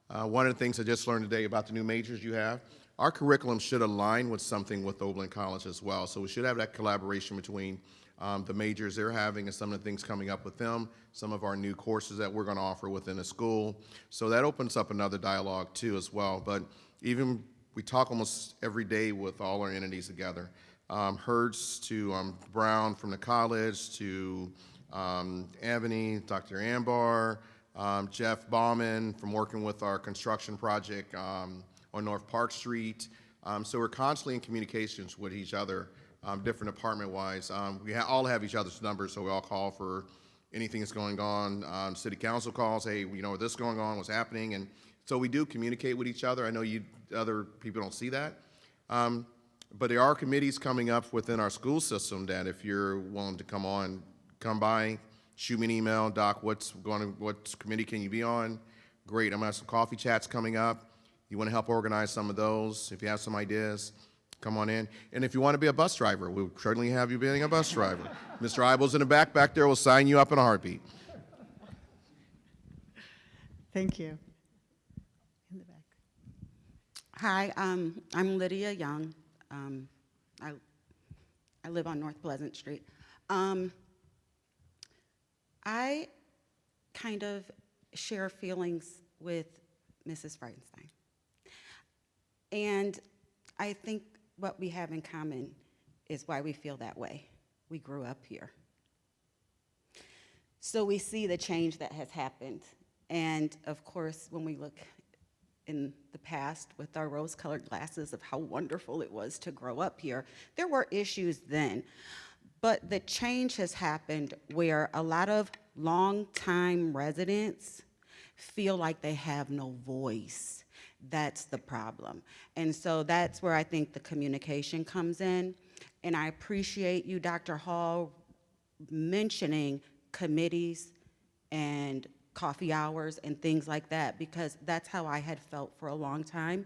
C: One of the things I just learned today about the new majors you have, our curriculum should align with something with Oberlin College as well. So we should have that collaboration between the majors they're having and some of the things coming up with them, some of our new courses that we're going to offer within the school. So that opens up another dialogue too as well. But even we talk almost every day with all our entities together. Hertz to Brown from the college to Ebony, Dr. Ambar, Jeff Bauman from working with our construction project on North Park Street. So we're constantly in communications with each other. Different department-wise. We all have each other's numbers, so we all call for anything that's going on. City council calls, hey, you know, this going on, what's happening, and so we do communicate with each other. I know other people don't see that, but there are committees coming up within our school system that if you're willing to come by, shoot me an email, Doc, what committee can you be on? Great, I'm gonna have some coffee chats coming up. You wanna help organize some of those? If you have some ideas, come on in. And if you want to be a bus driver, we'll certainly have you being a bus driver. Mr. Eibel's in the back there will sign you up in a heartbeat.
A: Thank you. In the back.
G: Hi, I'm Lydia Young. I live on North Pleasant Street. I kind of share feelings with Mrs. Freudenstein. And I think what we have in common is why we feel that way. We grew up here. So we see the change that has happened. And of course, when we look in the past with our rose-colored glasses of how wonderful it was to grow up here, there were issues then. But the change has happened where a lot of longtime residents feel like they have no voice. That's the problem. And so that's where I think the communication comes in. And I appreciate you, Dr. Hall, mentioning committees and coffee hours and things like that, because that's how I had felt for a long time.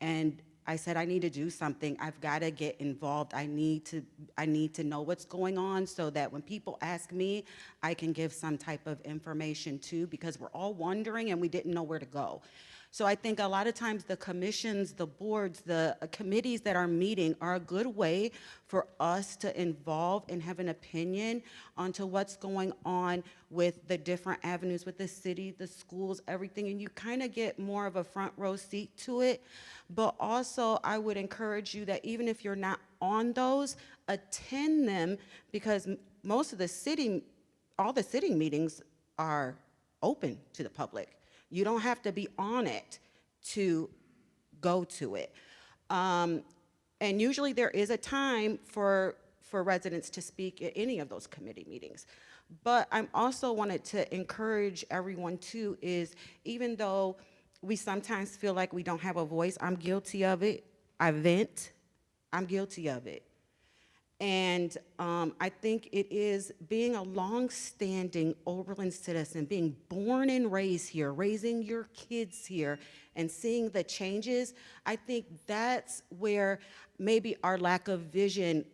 G: And I said, I need to do something. I've got to get involved. I need to know what's going on so that when people ask me, I can give some type of information too, because we're all wondering and we didn't know where to go. So I think a lot of times the commissions, the boards, the committees that are meeting are a good way for us to involve and have an opinion onto what's going on with the different avenues with the city, the schools, everything, and you kind of get more of a front row seat to it. But also I would encourage you that even if you're not on those, attend them, because most of all the city meetings are open to the public. You don't have to be on it to go to it. And usually there is a time for residents to speak at any of those committee meetings. But I'm also wanted to encourage everyone too is, even though we sometimes feel like we don't have a voice, I'm guilty of it. I vent, I'm guilty of it. And I think it is being a long-standing Oberlin citizen, being born and raised here, raising your kids here, and seeing the changes. I think that's where maybe our lack of vision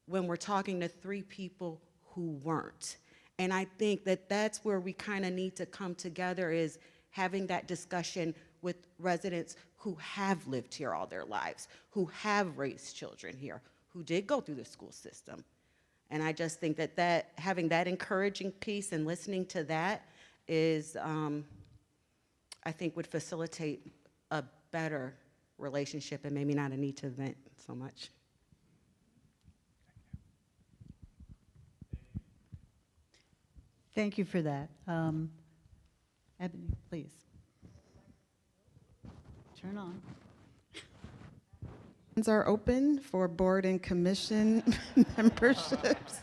G: when we're talking to three people who weren't. And I think that that's where we kind of need to come together, is having that discussion with residents who have lived here all their lives, who have raised children here, who did go through the school system. And I just think that having that encouraging piece and listening to that is, I think, would facilitate a better relationship and maybe not a need to vent so much.
A: Thank you for that. Ebony, please. Turn on.
B: Are open for board and commission memberships.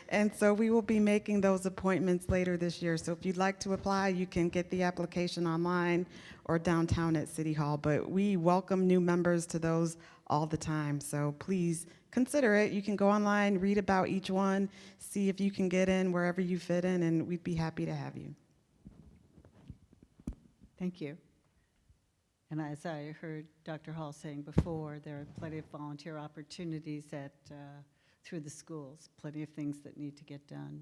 B: And so we will be making those appointments later this year. So if you'd like to apply, you can get the application online or downtown at City Hall. But we welcome new members to those all the time. So please consider it. You can go online, read about each one, see if you can get in wherever you fit in, and we'd be happy to have you.
A: Thank you. And as I heard Dr. Hall saying before, there are plenty of volunteer opportunities through the schools, plenty of things that need to get done.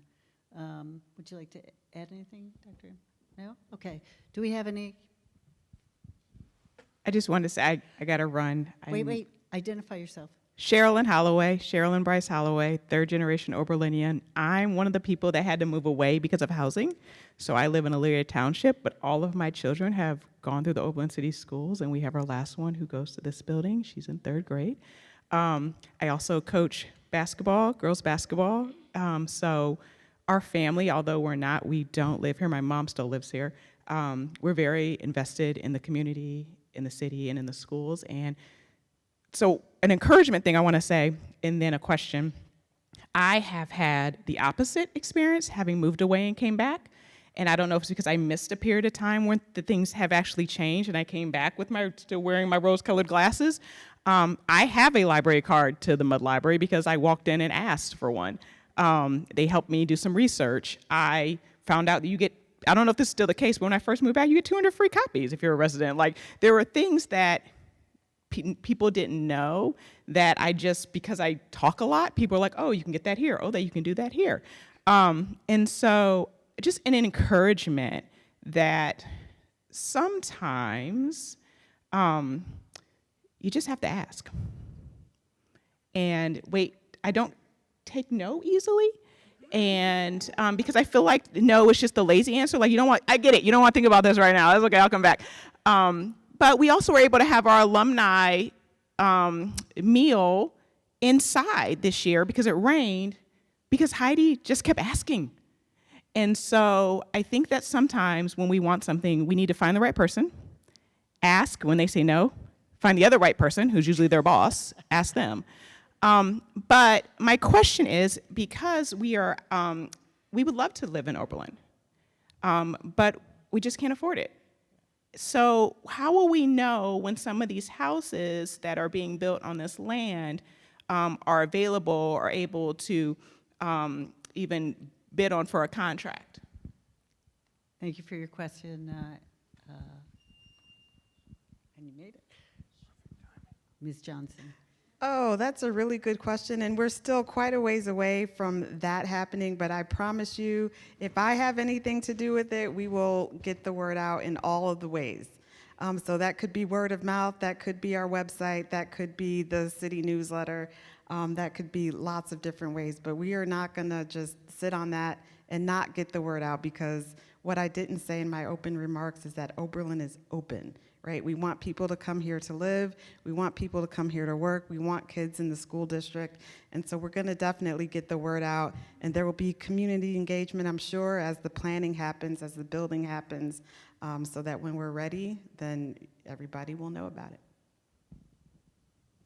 A: Would you like to add anything, Dr.? No? Okay. Do we have any?
H: I just wanted to say I got to run.
A: Wait. Identify yourself.
H: Sherilyn Bryce Holloway, third generation Oberlinian. I'm one of the people that had to move away because of housing. So I live in Elyria Township, but all of my children have gone through the Oberlin City Schools, and we have our last one who goes to this building. She's in third grade. I also coach basketball, girls basketball. So our family, although we don't live here, my mom still lives here, we're very invested in the community, in the city, and in the schools. And so an encouragement thing I want to say, and then a question. I have had the opposite experience, having moved away and came back. And I don't know if it's because I missed a period of time when the things have actually changed and I came back with still wearing my rose-colored glasses. I have a library card to the Mudd Library because I walked in and asked for one. They helped me do some research. I found out that you get, I don't know if this is still the case, but when I first moved back, you get 200 free copies if you're a resident. Like, there were things that people didn't know that because I talk a lot, people are like, oh, you can get that here. Oh, that you can do that here. And so just an encouragement that sometimes you just have to ask. And wait, I don't take no easily. And because I feel like no is just the lazy answer. Like, I get it. You don't want to think about this right now. That's okay, I'll come back. But we also were able to have our alumni meal inside this year because it rained, because Heidi just kept asking. And so I think that sometimes when we want something, we need to find the right person, ask when they say no, find the other right person, who's usually their boss, ask them. But my question is, because we would love to live in Oberlin, but we just can't afford it. So how will we know when some of these houses that are being built on this land are available or able to even bid on for a contract?
A: Thank you for your question. And you made it. Ms. Johnson.
B: Oh, that's a really good question, and we're still quite a ways away from that happening, but I promise you, if I have anything to do with it, we will get the word out in all of the ways. So that could be word of mouth, that could be our website, that could be the city newsletter, that could be lots of different ways, but we are not gonna just sit on that and not get the word out, because what I didn't say in my open remarks is that Oberlin is open. Right? We want people to come here to live. We want people to come here to work. We want kids in the school district. And so we're going to definitely get the word out. And there will be community engagement, I'm sure, as the planning happens, as the building happens, so that when we're ready, then everybody will know about it.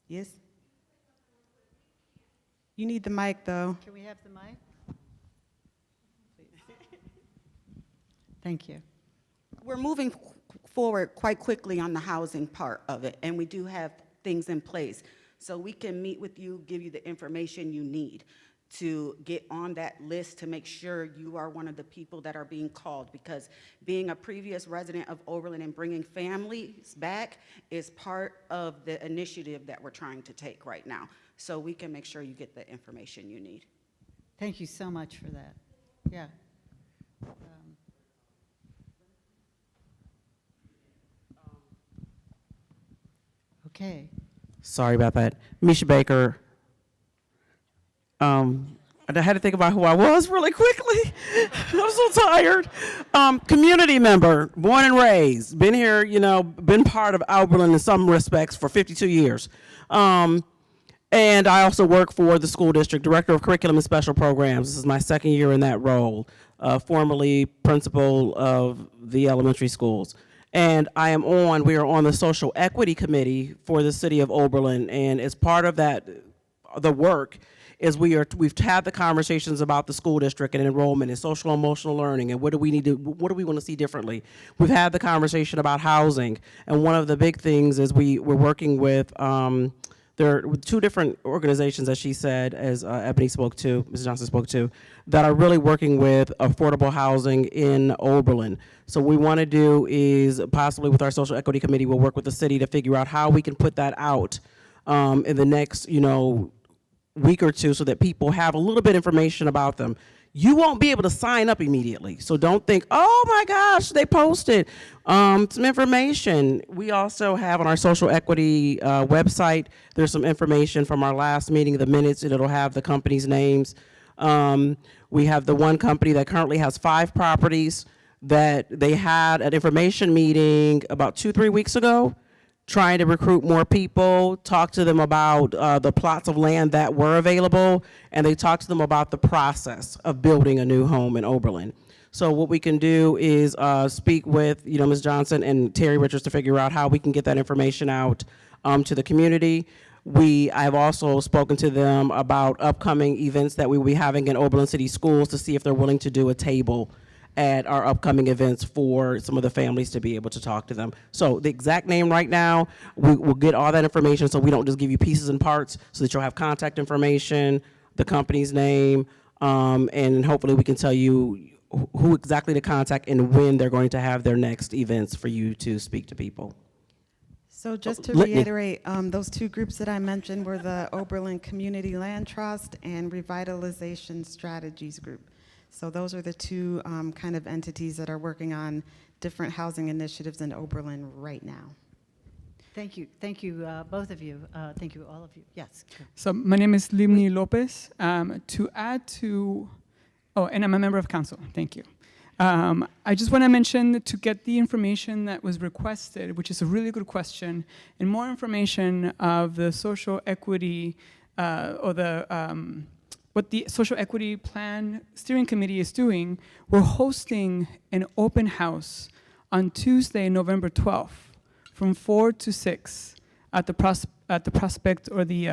B: Yes? You need the mic, though.
A: Can we have the mic? Please. Thank you.
G: We're moving forward quite quickly on the housing part of it, and we do have things in place. So we can meet with you, give you the information you need to get on that list to make sure you are one of the people that are being called, because being a previous resident of Oberlin and bringing families back is part of the initiative that we're trying to take right now. So we can make sure you get the information you need.
A: Thank you so much for that. Yeah. Okay.
I: Sorry about that. Misha Baker. I had to think about who I was really quickly. I'm so tired. Community member, born and raised, been here, been part of Oberlin in some respects for 52 years. And I also work for the school district, director of curriculum and special programs. This is my second year in that role, formerly principal of the elementary schools. And we are on the social equity committee for the city of Oberlin. And as part of that, the work is we've had the conversations about the school district and enrollment and social emotional learning and what do we want to see differently. We've had the conversation about housing, and one of the big things is we're working with there are two different organizations, as she said, as Mrs. Johnson spoke to, that are really working with affordable housing in Oberlin. So what we want to do is possibly with our social equity committee, we'll work with the city to figure out how we can put that out in the next, week or two, so that people have a little bit of information about them. You won't be able to sign up immediately, so don't think, oh my gosh, they posted some information. We also have on our social equity website, there's some information from our last meeting, the minutes, and it'll have the company's names. We have the one company that currently has 5 properties that they had an information meeting about 2-3 weeks ago, trying to recruit more people, talk to them about the plots of land that were available, and they talked to them about the process of building a new home in Oberlin. So what we can do is speak with Ms. Johnson and Terry Richards to figure out how we can get that information out to the community. I've also spoken to them about upcoming events that we will be having in Oberlin City Schools to see if they're willing to do a table at our upcoming events for some of the families to be able to talk to them. So the exact name right now, we'll get all that information so we don't just give you pieces and parts, so that you'll have contact information, the company's name, and hopefully we can tell you who exactly to contact and when they're going to have their next events for you to speak to people.
B: So just to
I: Let me-
B: reiterate, those 2 groups that I mentioned were the Oberlin Community Land Trust and Revitalization Strategies Group. So those are the 2 kind of entities that are working on different housing initiatives in Oberlin right now.
A: Thank you, both of you. Thank you, all of you. Yes. Go.
J: So my name is Limni Lopez. To add to, and I'm a member of council. Thank you. I just want to mention to get the information that was requested, which is a really good question, and more information of the social equity or the what the Social Equity Plan Steering Committee is doing. We're hosting an open house on Tuesday, November 12th, from 4 to 6 at the Prospect or the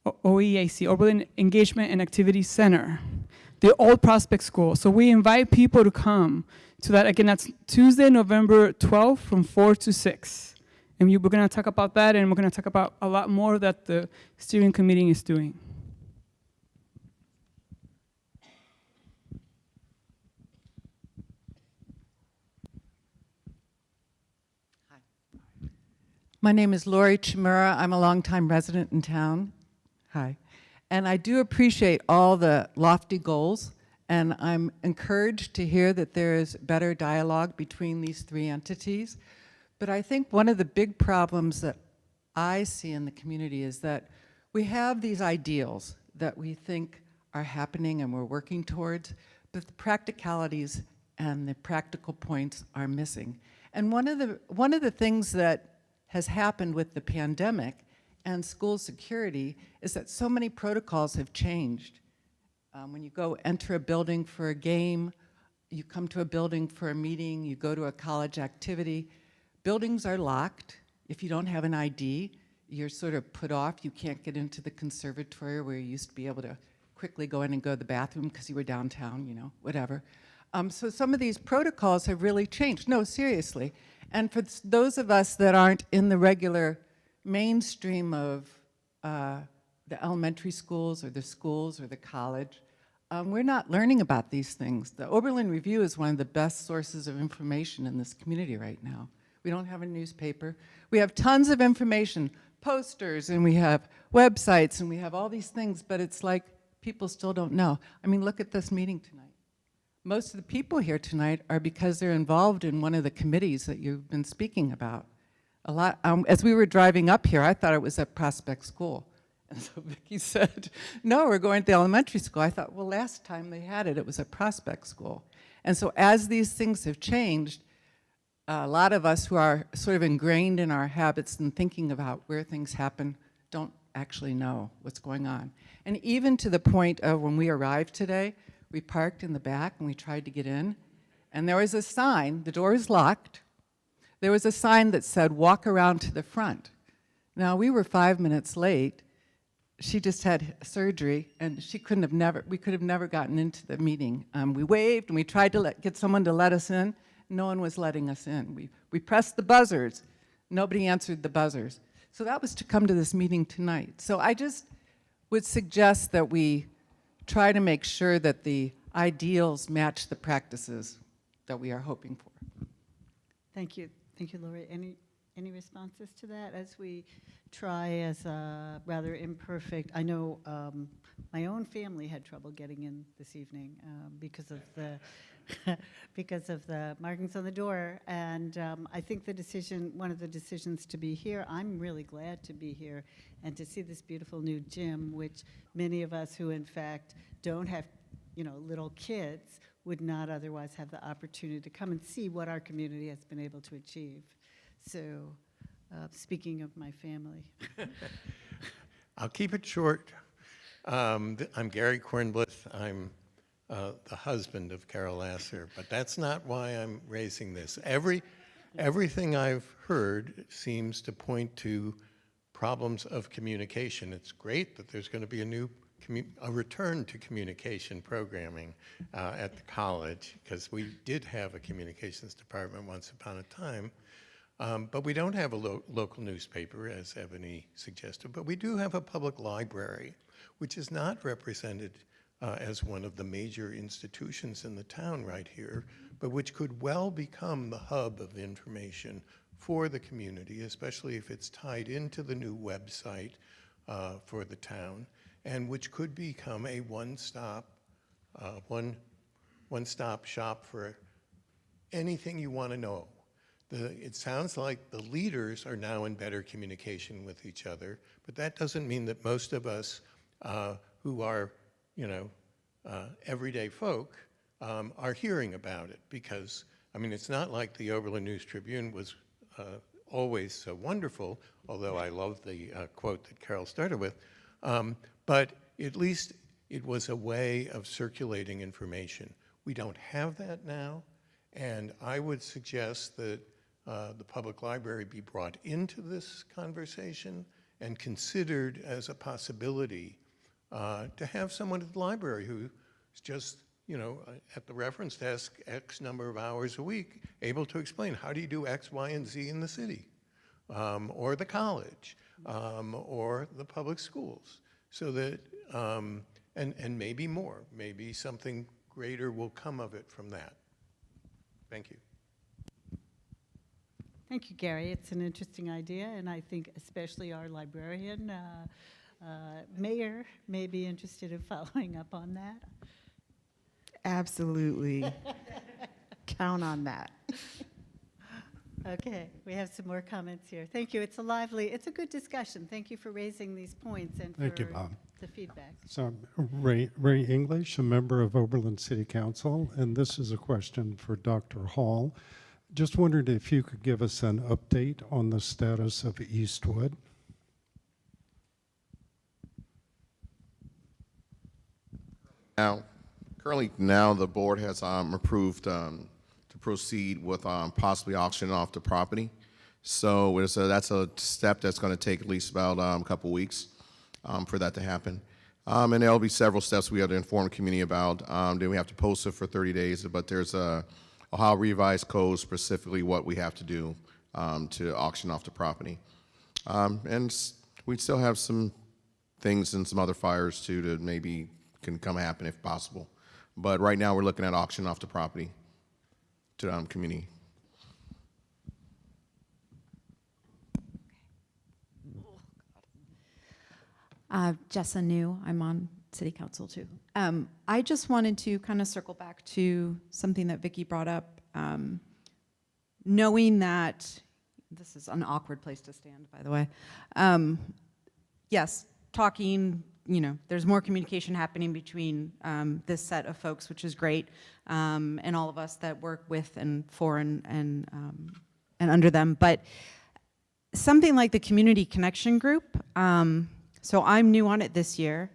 J: OEAC, Oberlin Engagement and Activity Center, the old Prospect School. So we invite people to come to that. Again, that's Tuesday, November 12th, from 4 to 6. And we're going to talk about that, and we're going to talk about a lot more that the steering committee is doing.
K: My name is Lori Chimura. I'm a longtime resident in town. Hi. And I do appreciate all the lofty goals, and I'm encouraged to hear that there is better dialogue between these 3 entities. But I think one of the big problems that I see in the community is that we have these ideals that we think are happening and we're working towards, but the practicalities and the practical points are missing. And one of the things that has happened with the pandemic and school security is that so many protocols have changed. When you go enter a building for a game, you come to a building for a meeting, you go to a college activity, buildings are locked. If you don't have an ID, you're sort of put off. You can't get into the conservatory where you used to be able to quickly go in and go to the bathroom because you were downtown, whatever. So some of these protocols have really changed. No, seriously. And for those of us that aren't in the regular mainstream of the elementary schools or the college, we're not learning about these things. The Oberlin Review is one of the best sources of information in this community right now. We don't have a newspaper. We have tons of information, posters, and we have websites, and we have all these things, but it's like people still don't know. I mean, look at this meeting tonight. Most of the people here tonight are because they're involved in one of the committees that you've been speaking about. A lot, as we were driving up here, I thought it was at Prospect School. And so Vicki said, no, we're going to the elementary school. I thought, well, last time they had it, it was at Prospect School. And so as these things have changed, a lot of us who are sort of ingrained in our habits and thinking about where things happen don't actually know what's going on. And even to the point of when we arrived today, we parked in the back and we tried to get in, and there was a sign, the door is locked. There was a sign that said, walk around to the front. Now, we were 5 minutes late. She just had surgery, and we could have never gotten into the meeting. We waved, and we tried to get someone to let us in. No one was letting us in. We pressed the buzzers. Nobody answered the buzzers. So that was to come to this meeting tonight. So I just would suggest that we try to make sure that the ideals match the practices that we are hoping for.
A: Thank you. Thank you, Lori. Any responses to that as we try as a rather imperfect, I know my own family had trouble getting in this evening because of the because of the markings on the door, and I think one of the decisions to be here, I'm really glad to be here and to see this beautiful new gym, which many of us who in fact don't have, little kids would not otherwise have the opportunity to come and see what our community has been able to achieve. So, speaking of my family.
L: I'll keep it short. I'm Gary Kornblith. I'm the husband of Carol Lasser, but that's not why I'm raising this. Everything I've heard seems to point to problems of communication. It's great that there's going to be a return to communication programming at the college, because we did have a communications department once upon a time. But we don't have a local newspaper, as Ebony suggested, but we do have a public library, which is not represented as one of the major institutions in the town right here, but which could well become the hub of information for the community, especially if it's tied into the new website for the town, and which could become a one-stop shop for anything you want to know. It sounds like the leaders are now in better communication with each other, but that doesn't mean that most of us who are, everyday folk are hearing about it, because, it's not like the Oberlin News Tribune was always so wonderful, although I love the quote that Carol started with, but at least it was a way of circulating information. We don't have that now, and I would suggest that the public library be brought into this conversation and considered as a possibility to have someone at the library who's just, at the reference desk X number of hours a week, able to explain how do you do X, Y, and Z in the city, or the college, or the public schools, so that, and maybe more, maybe something greater will come of it from that. Thank you.
A: Thank you, Gary. It's an interesting idea, and I think especially our librarian, Mayor, may be interested in following up on that.
B: Absolutely. Count on that.
A: Okay, we have some more comments here. Thank you. It's a good discussion. Thank you for raising these points and
M: Thank
A: for
M: you, Bob.
A: the feedback.
M: So Ray English, a member of Oberlin City Council, and this is a question for Dr. Hall. Just wondered if you could give us an update on the status of Eastwood.
C: Currently now the board has approved to proceed with possibly auctioning off the property. So that's a step that's going to take at least about a couple weeks for that to happen. And there'll be several steps we have to inform the community about. Then we have to post it for 30 days, but there's a Ohio Revised Code specifically what we have to do to auction off the property. And we still have some things and some other fires too to maybe can come happen if possible. But right now we're looking at auction off the property to the community.
N: Jessa New, I'm on City Council too. I just wanted to kind of circle back to something that Vicki brought up. Knowing that, this is an awkward place to stand, by the way. Yes, talking, there's more communication happening between this set of folks, which is great, and all of us that work with and for and under them. But something like the Community Connection Group, so I'm new on it this year,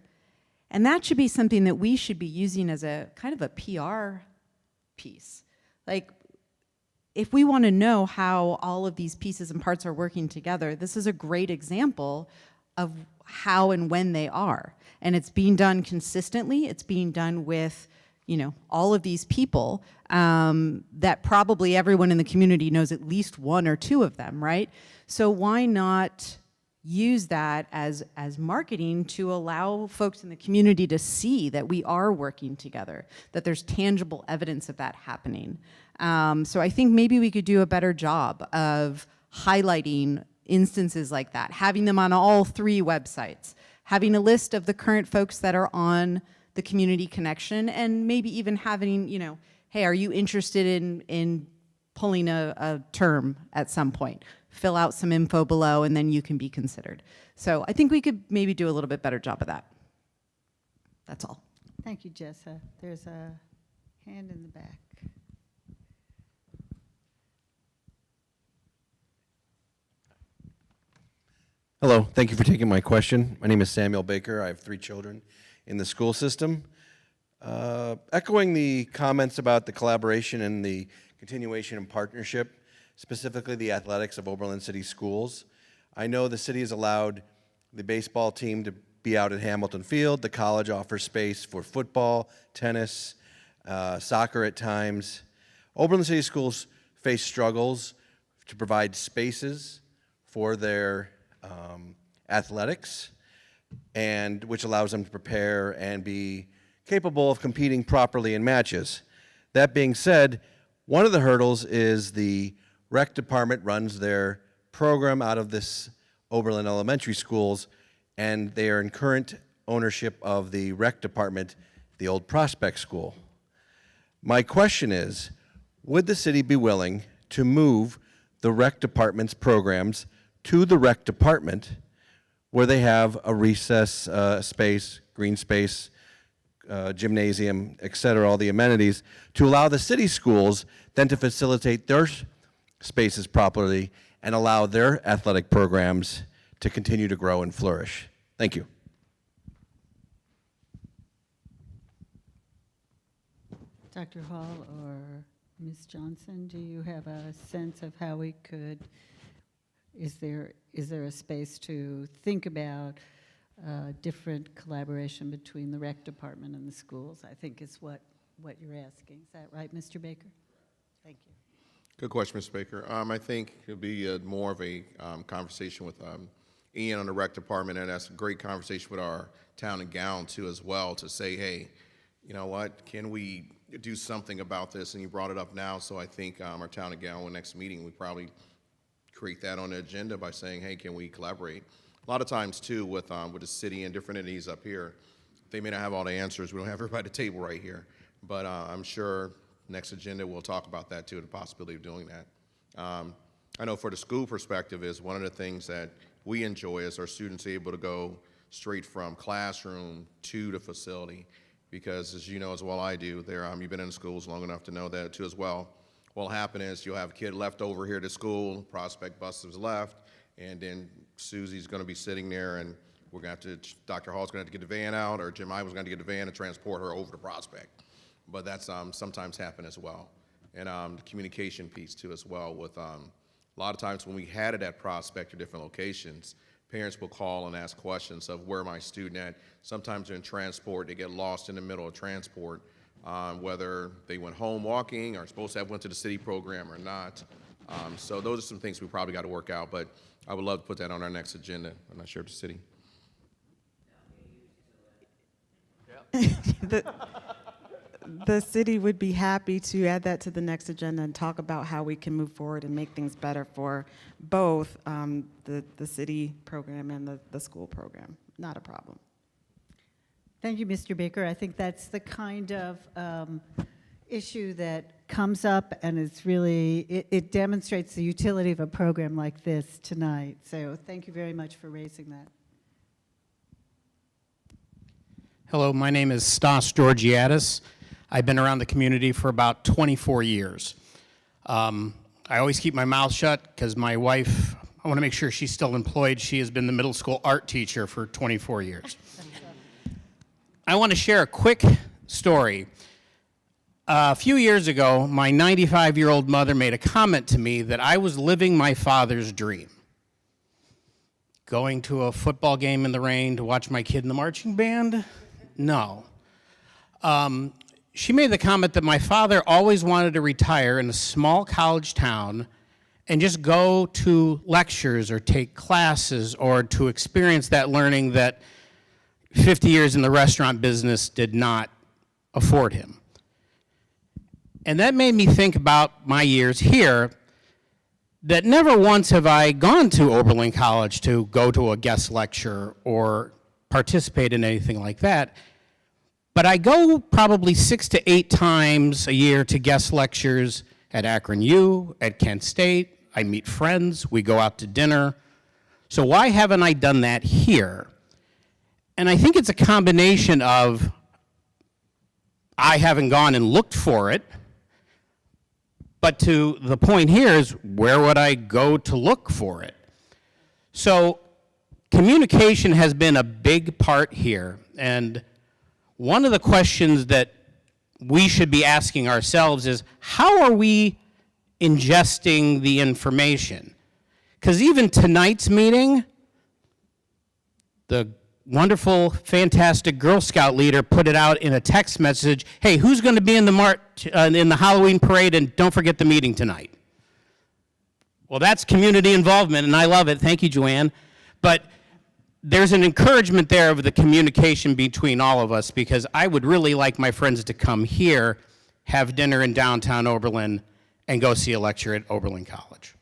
N: and that should be something that we should be using as a kind of a PR piece. Like, if we want to know how all of these pieces and parts are working together, this is a great example of how and when they are. And it's being done consistently. It's being done with, all of these people that probably everyone in the community knows at least one or two of them, right? So why not use that as marketing to allow folks in the community to see that we are working together, that there's tangible evidence of that happening. So I think maybe we could do a better job of highlighting instances like that, having them on all 3 websites, having a list of the current folks that are on the Community Connection, and maybe even having, hey, are you interested in pulling a term at some point? Fill out some info below, and then you can be considered. So I think we could maybe do a little bit better job of that. That's all.
A: Thank you, Jessa. There's a hand in the back.
O: Hello, thank you for taking my question. My name is Samuel Baker. I have 3 children in the school system. Echoing the comments about the collaboration and the continuation and partnership, specifically the athletics of Oberlin City Schools. I know the city has allowed the baseball team to be out at Hamilton Field. The college offers space for football, tennis, soccer at times. Oberlin City Schools face struggles to provide spaces for their athletics, and which allows them to prepare and be capable of competing properly in matches. That being said, one of the hurdles is the rec department runs their program out of this Oberlin Elementary Schools, and they are in current ownership of the rec department, the old Prospect School. My question is, would the city be willing to move the rec department's programs to the rec department where they have a recess space, green space, gymnasium, et cetera, all the amenities, to allow the city schools then to facilitate their spaces properly and allow their athletic programs to continue to grow and flourish? Thank you.
A: Dr. Hall or Ms. Johnson, do you have a sense of how we could, is there a space to think about different collaboration between the rec department and the schools? I think is what you're asking. Is that right, Mr. Baker? Thank you.
C: Good question, Mr. Baker. I think it'll be more of a conversation with Ian on the rec department, and that's a great conversation with our town and gown too as well, to say, hey, you know what, can we do something about this? And you brought it up now, so I think our town and gown, next meeting, we probably create that on the agenda by saying, hey, can we collaborate? A lot of times too with the city and different entities up here, they may not have all the answers. We don't have everybody at the table right here, but I'm sure next agenda we'll talk about that too, the possibility of doing that. I know for the school perspective is one of the things that we enjoy is our students able to go straight from classroom to the facility, because as you know as well I do, you've been in schools long enough to know that too as well. What'll happen is you'll have a kid left over here to school, Prospect bus is left, and then Susie's gonna be sitting there, and we're gonna have to, Dr. Hall's gonna have to get the van out, or Jim Ivan's gonna get the van and transport her over to Prospect. But that's sometimes happen as well. And the communication piece too as well with, a lot of times when we had it at Prospect or different locations, parents will call and ask questions of where my student at. Sometimes they're in transport, they get lost in the middle of transport, whether they went home walking or supposed to have went to the city program or not. So those are some things we probably got to work out, but I would love to put that on our next agenda. I'm not sure if the city.
B: The city would be happy to add that to the next agenda and talk about how we can move forward and make things better for both the city program and the school program. Not a problem.
A: Thank you, Mr. Baker. I think that's the kind of issue that comes up, and it's really, it demonstrates the utility of a program like this tonight. So thank you very much for raising that.
P: Hello, my name is Stas Georgiadis. I've been around the community for about 24 years. I always keep my mouth shut because my wife, I want to make sure she's still employed. She has been the middle school art teacher for 24 years. I want to share a quick story. A few years ago, my 95-year-old mother made a comment to me that I was living my father's dream. Going to a football game in the rain to watch my kid in the marching band? No. She made the comment that my father always wanted to retire in a small college town and just go to lectures or take classes or to experience that learning that 50 years in the restaurant business did not afford him. And that made me think about my years here, that never once have I gone to Oberlin College to go to a guest lecture or participate in anything like that. But I go probably 6 to 8 times a year to guest lectures at Akron U, at Kent State. I meet friends, we go out to dinner. So why haven't I done that here? And I think it's a combination of I haven't gone and looked for it, but to the point here is, where would I go to look for it? So communication has been a big part here, and one of the questions that we should be asking ourselves is, how are we ingesting the information? Because even tonight's meeting, the wonderful, fantastic Girl Scout leader put it out in a text message, hey, who's going to be in the Halloween parade, and don't forget the meeting tonight. Well, that's community involvement, and I love it. Thank you, Joanne. But there's an encouragement there of the communication between all of us, because I would really like my friends to come here, have dinner in downtown Oberlin, and go see a lecture at Oberlin College.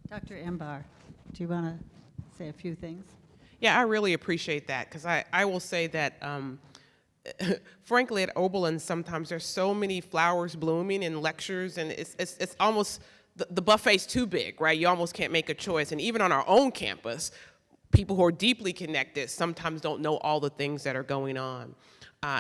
A: Dr. Embar, do you want to say a few things?
D: Yeah, I really appreciate that, because I will say that, frankly, at Oberlin, sometimes there's so many flowers blooming in lectures, and it's almost, the buffet's too big, right? You almost can't make a choice. And even on our own campus, people who are deeply connected sometimes don't know all the things that are going on.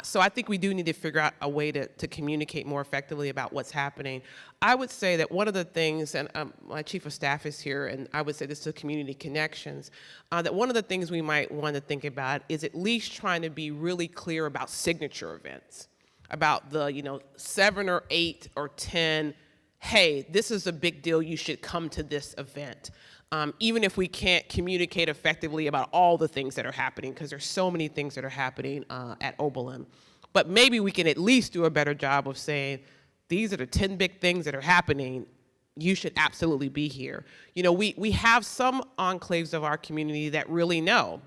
D: So I think we do need to figure out a way to communicate more effectively about what's happening. I would say that one of the things, and my chief of staff is here, and I would say this to community connections, that one of the things we might want to think about is at least trying to be really clear about signature events, about the 7 or 8 or 10, hey, this is a big deal, you should come to this event. Even if we can't communicate effectively about all the things that are happening, because there's so many things that are happening at Oberlin. But maybe we can at least do a better job of saying, these are the 10 big things that are happening, you should absolutely be here. We have some enclaves of our community that really know.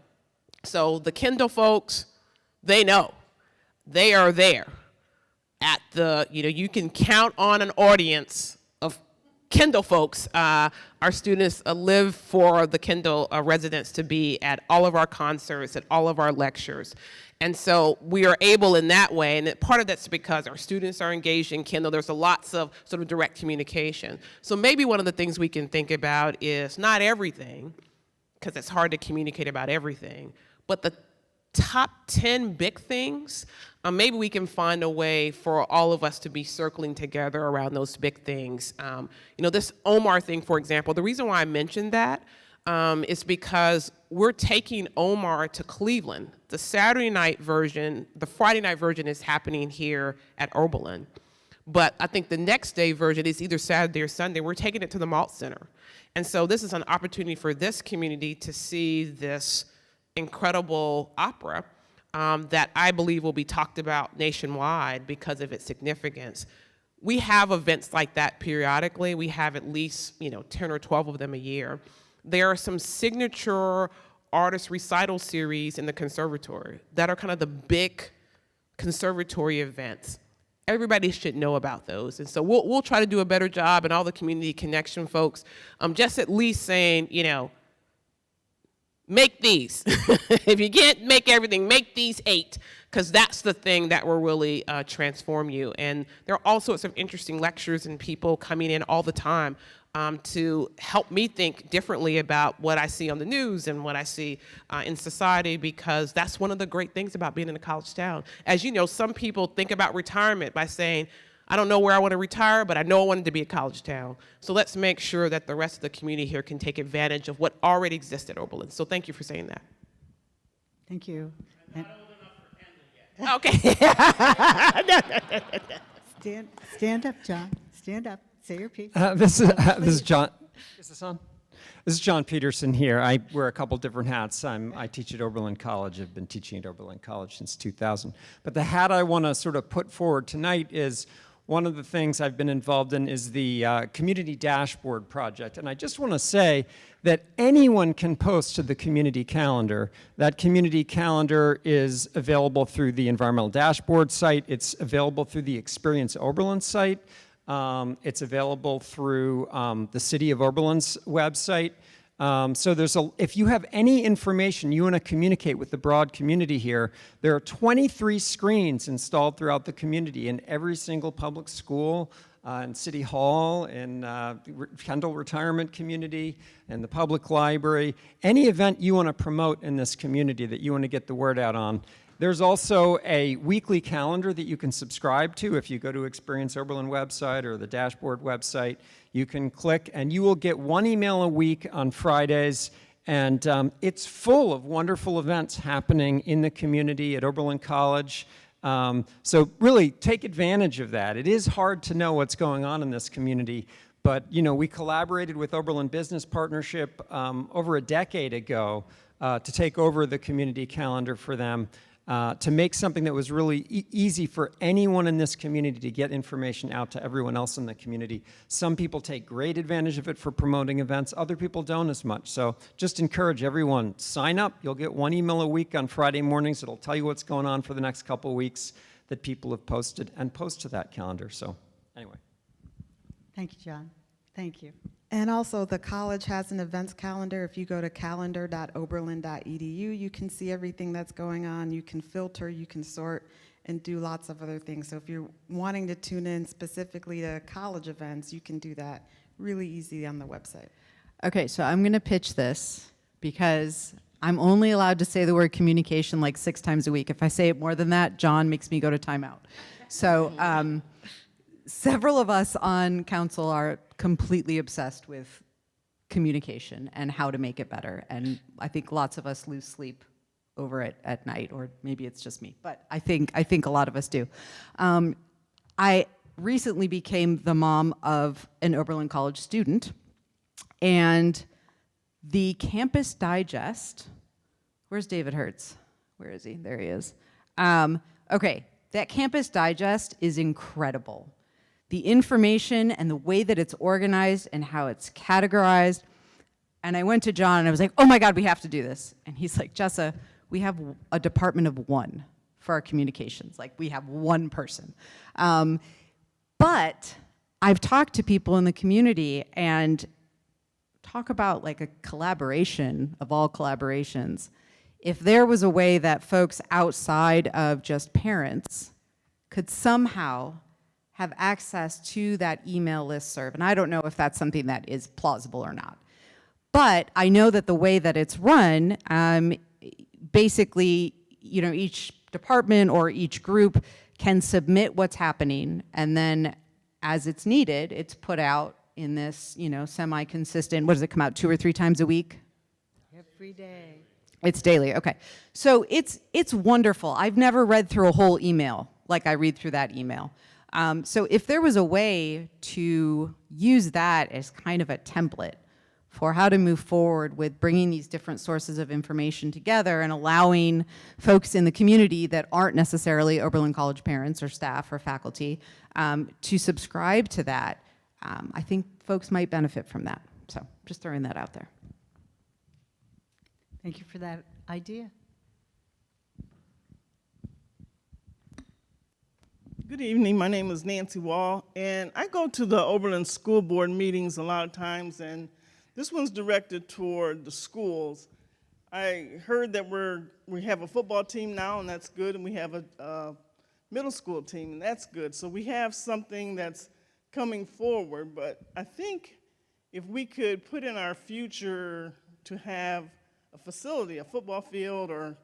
D: So the Kendall folks, they know. They are there. At the, you can count on an audience of Kendall folks. Our students live for the Kendall residents to be at all of our concerts, at all of our lectures. And so we are able in that way, and part of that's because our students are engaged in Kendall. There's lots of sort of direct communication. So maybe one of the things we can think about is not everything, because it's hard to communicate about everything, but the top 10 big things, maybe we can find a way for all of us to be circling together around those big things. This Omar thing, for example, the reason why I mentioned that is because we're taking Omar to Cleveland. The Saturday night version, the Friday night version is happening here at Oberlin. But I think the next day version is either Saturday or Sunday. We're taking it to the Malt Center. And so this is an opportunity for this community to see this incredible opera that I believe will be talked about nationwide because of its significance. We have events like that periodically. We have at least 10 or 12 of them a year. There are some signature artist recital series in the conservatory that are kind of the big conservatory events. Everybody should know about those. And so we'll try to do a better job, and all the community connection folks, just at least saying, you know, make these. If you can't make everything, make these 8, because that's the thing that will really transform you. And there are all sorts of interesting lectures and people coming in all the time to help me think differently about what I see on the news and what I see in society, because that's one of the great things about being in a college town. As you know, some people think about retirement by saying, I don't know where I want to retire, but I know I wanted to be a college town. So let's make sure that the rest of the community here can take advantage of what already exists at Oberlin. So thank you for saying that.
A: Thank you.
D: Okay.
A: Stand up, John. Stand up. Say your piece.
Q: This is John. Is this on? This is John Peterson here. I wear a couple different hats. I teach at Oberlin College. I've been teaching at Oberlin College since 2000. But the hat I want to sort of put forward tonight is one of the things I've been involved in is the Community Dashboard Project. And I just want to say that anyone can post to the community calendar. That community calendar is available through the Environmental Dashboard site. It's available through the Experience Oberlin site. It's available through the City of Oberlin's website. So if you have any information you want to communicate with the broad community here, there are 23 screens installed throughout the community in every single public school, in City Hall, in Kendall Retirement Community, in the public library. Any event you want to promote in this community that you want to get the word out on. There's also a weekly calendar that you can subscribe to. If you go to Experience Oberlin website or the Dashboard website, you can click and you will get 1 email a week on Fridays. And it's full of wonderful events happening in the community at Oberlin College. So really take advantage of that. It is hard to know what's going on in this community, but you know, we collaborated with Oberlin Business Partnership over a decade ago to take over the community calendar for them. To make something that was really easy for anyone in this community to get information out to everyone else in the community. Some people take great advantage of it for promoting events, other people don't as much. So just encourage everyone, sign up. You'll get 1 email a week on Friday mornings. It'll tell you what's going on for the next couple of weeks that people have posted, and post to that calendar. So anyway.
A: Thank you, John. Thank you.
B: And also, the college has an events calendar. If you go to calendar.oberlin.edu, you can see everything that's going on. You can filter, you can sort, and do lots of other things. So if you're wanting to tune in specifically to college events, you can do that really easy on the website.
N: Okay, so I'm going to pitch this because I'm only allowed to say the word communication like 6 times a week. If I say it more than that, John makes me go to timeout. So several of us on council are completely obsessed with communication and how to make it better. And I think lots of us lose sleep over it at night, or maybe it's just me, but I think a lot of us do. I recently became the mom of an Oberlin College student, and the Campus Digest, where's David Hertz? Where is he? There he is. Okay, that Campus Digest is incredible. The information and the way that it's organized and how it's categorized. And I went to John and I was like, oh my God, we have to do this. And he's like, Jessa, we have a department of 1 for our communications. Like, we have 1 person. But I've talked to people in the community and talk about like a collaboration of all collaborations. If there was a way that folks outside of just parents could somehow have access to that email listserv. And I don't know if that's something that is plausible or not. But I know that the way that it's run, basically, you know, each department or each group can submit what's happening, and then as it's needed, it's put out in this, you know, semi-consistent, what does it come out 2 or 3 times a week?
A: Every day.
N: It's daily, okay. So it's wonderful. I've never read through a whole email like I read through that email. So if there was a way to use that as kind of a template for how to move forward with bringing these different sources of information together and allowing folks in the community that aren't necessarily Oberlin College parents or staff or faculty to subscribe to that, I think folks might benefit from that. So just throwing that out there.
A: Thank you for that idea.
R: Good evening. My name is Nancy Wall, and I go to the Oberlin School Board meetings a lot of times, and this one's directed toward the schools. I heard that we have a football team now, and that's good, and we have a middle school team, and that's good. So we have something that's coming forward, but I think if we could put in our future to have a facility, a football field or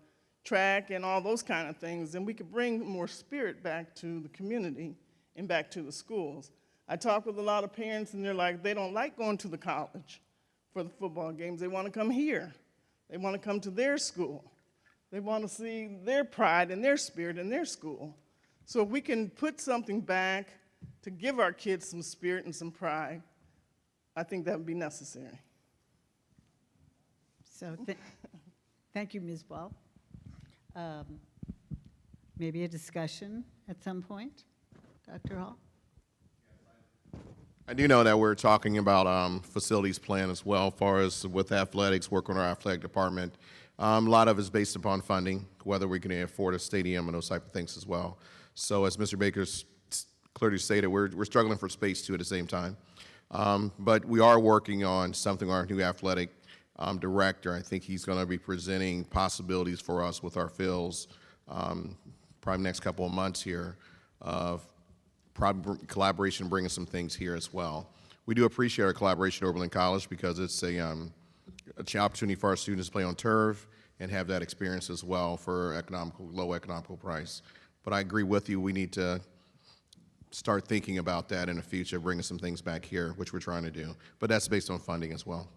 R: track and all those kind of things, then we could bring more spirit back to the community and back to the schools. I talk with a lot of parents, and they're like, they don't like going to the college for the football games. They want to come here. They want to come to their school. They want to see their pride and their spirit in their school. So if we can put something back to give our kids some spirit and some pride, I think that would be necessary.
A: So thank you, Ms. Wall. Maybe a discussion at some point, Dr. Hall?
C: I do know that we're talking about facilities plan as well, as far as with athletics, work on our athletic department. A lot of it is based upon funding, whether we can afford a stadium and those type of things as well. So as Mr. Baker's clearly stated, we're struggling for space too at the same time. But we are working on something, our new athletic director. I think he's going to be presenting possibilities for us with our fields probably next couple of months here of probably collaboration, bringing some things here as well. We do appreciate our collaboration at Oberlin College because it's an opportunity for our students to play on turf and have that experience as well for low economical price. But I agree with you, we need to start thinking about that in the future, bringing some things back here, which we're trying to do. But that's based on funding as well.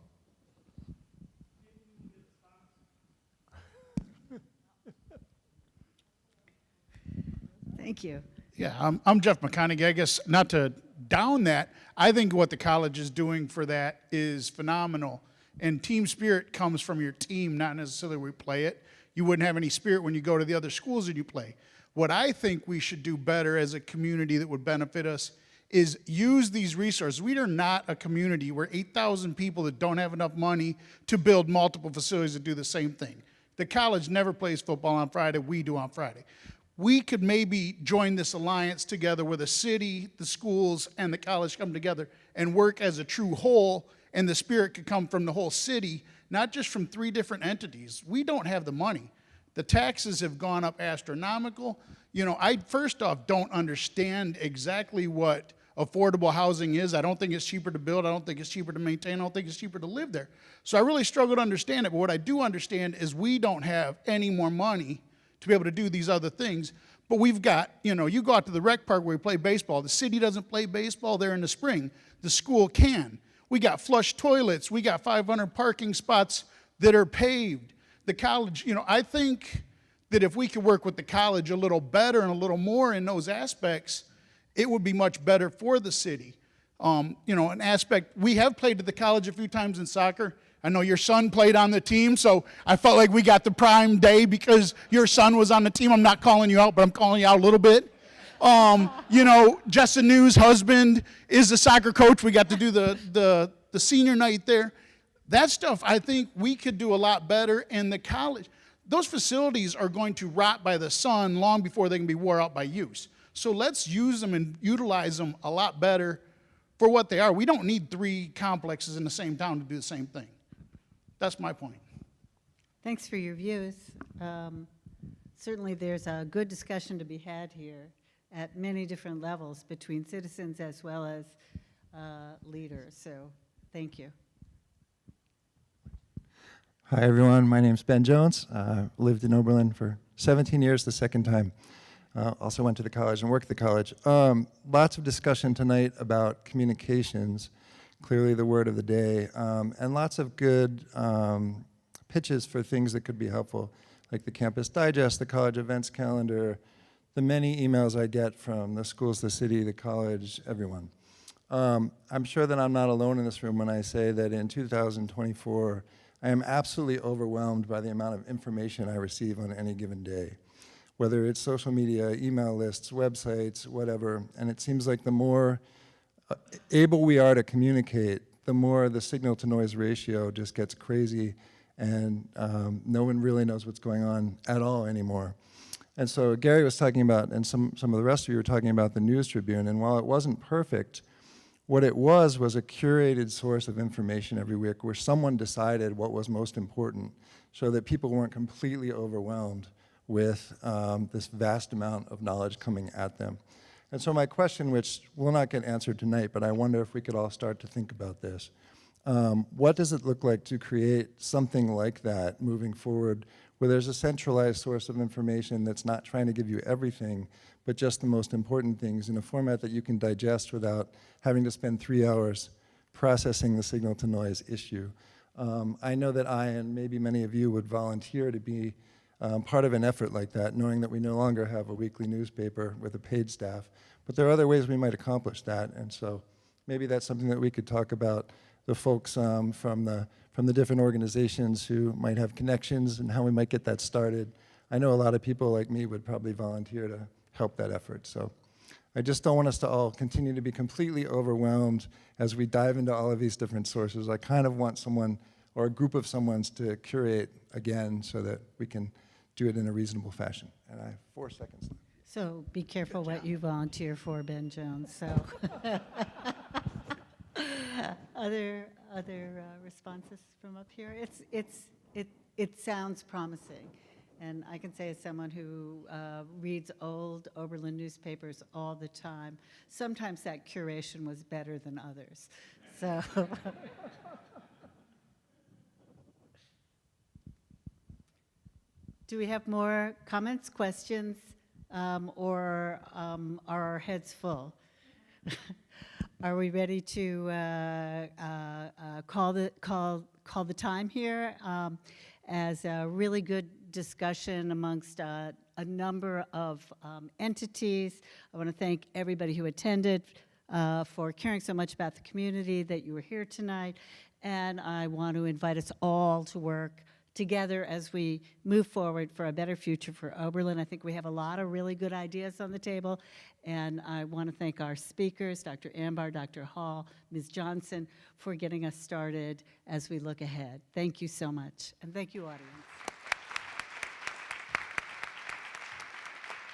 A: Thank you.
S: Yeah, I'm Jeff McConaughey. I guess not to down that, I think what the college is doing for that is phenomenal. And team spirit comes from your team, not necessarily we play it. You wouldn't have any spirit when you go to the other schools that you play. What I think we should do better as a community that would benefit us is use these resources. We are not a community. We're 8,000 people that don't have enough money to build multiple facilities that do the same thing. The college never plays football on Friday. We do on Friday. We could maybe join this alliance together where the city, the schools, and the college come together and work as a true whole, and the spirit could come from the whole city, not just from 3 different entities. We don't have the money. The taxes have gone up astronomical. You know, I first off don't understand exactly what affordable housing is. I don't think it's cheaper to build. I don't think it's cheaper to maintain. I don't think it's cheaper to live there. So I really struggle to understand it. But what I do understand is we don't have any more money to be able to do these other things. But we've got, you know, you go out to the rec park where we play baseball. The city doesn't play baseball there in the spring. The school can. We got flush toilets. We got 500 parking spots that are paved. The college, you know, I think that if we could work with the college a little better and a little more in those aspects, it would be much better for the city. You know, an aspect, we have played at the college a few times in soccer. I know your son played on the team, so I felt like we got the prime day because your son was on the team. I'm not calling you out, but I'm calling you out a little bit. You know, Justin New's husband is a soccer coach. We got to do the senior night there. That stuff, I think we could do a lot better in the college. Those facilities are going to rot by the sun long before they can be wore out by use. So let's use them and utilize them a lot better for what they are. We don't need 3 complexes in the same town to do the same thing. That's my point.
A: Thanks for your views. Certainly there's a good discussion to be had here at many different levels between citizens as well as leaders. So thank you.
T: Hi, everyone. My name's Ben Jones. Lived in Oberlin for 17 years, the second time. Also went to the college and worked at the college. Lots of discussion tonight about communications, clearly the word of the day, and lots of good pitches for things that could be helpful, like the Campus Digest, the college events calendar, the many emails I get from the schools, the city, the college, everyone. I'm sure that I'm not alone in this room when I say that in 2024, I am absolutely overwhelmed by the amount of information I receive on any given day, whether it's social media, email lists, websites, whatever. And it seems like the more able we are to communicate, the more the signal to noise ratio just gets crazy and no one really knows what's going on at all anymore. And so Gary was talking about, and some of the rest of you were talking about the News Tribune, and while it wasn't perfect, what it was a curated source of information every week where someone decided what was most important so that people weren't completely overwhelmed with this vast amount of knowledge coming at them. And so my question, which will not get answered tonight, but I wonder if we could all start to think about this. What does it look like to create something like that moving forward, where there's a centralized source of information that's not trying to give you everything, but just the most important things in a format that you can digest without having to spend 3 hours processing the signal-to-noise issue? I know that I and maybe many of you would volunteer to be part of an effort like that, knowing that we no longer have a weekly newspaper with a paid staff. But there are other ways we might accomplish that, and so maybe that's something that we could talk about, the folks from the different organizations who might have connections and how we might get that started. I know a lot of people like me would probably volunteer to help that effort. So I just don't want us to all continue to be completely overwhelmed as we dive into all of these different sources. I kind of want someone or a group of someones to curate again so that we can do it in a reasonable fashion. And I have 4 seconds left.
A: So be careful what you volunteer for, Ben Jones. So, other responses from up here? It sounds promising, and I can say as someone who reads old Oberlin newspapers all the time, sometimes that curation was better than others. So. Do we have more comments, questions, or are our heads full? Are we ready to call the time here as a really good discussion amongst a number of entities? I want to thank everybody who attended for caring so much about the community that you were here tonight, and I want to invite us all to work together as we move forward for a better future for Oberlin. I think we have a lot of really good ideas on the table, and I want to thank our speakers, Dr. Ambar, Dr. Hall, Ms. Johnson, for getting us started as we look ahead. Thank you so much, and thank you, audience.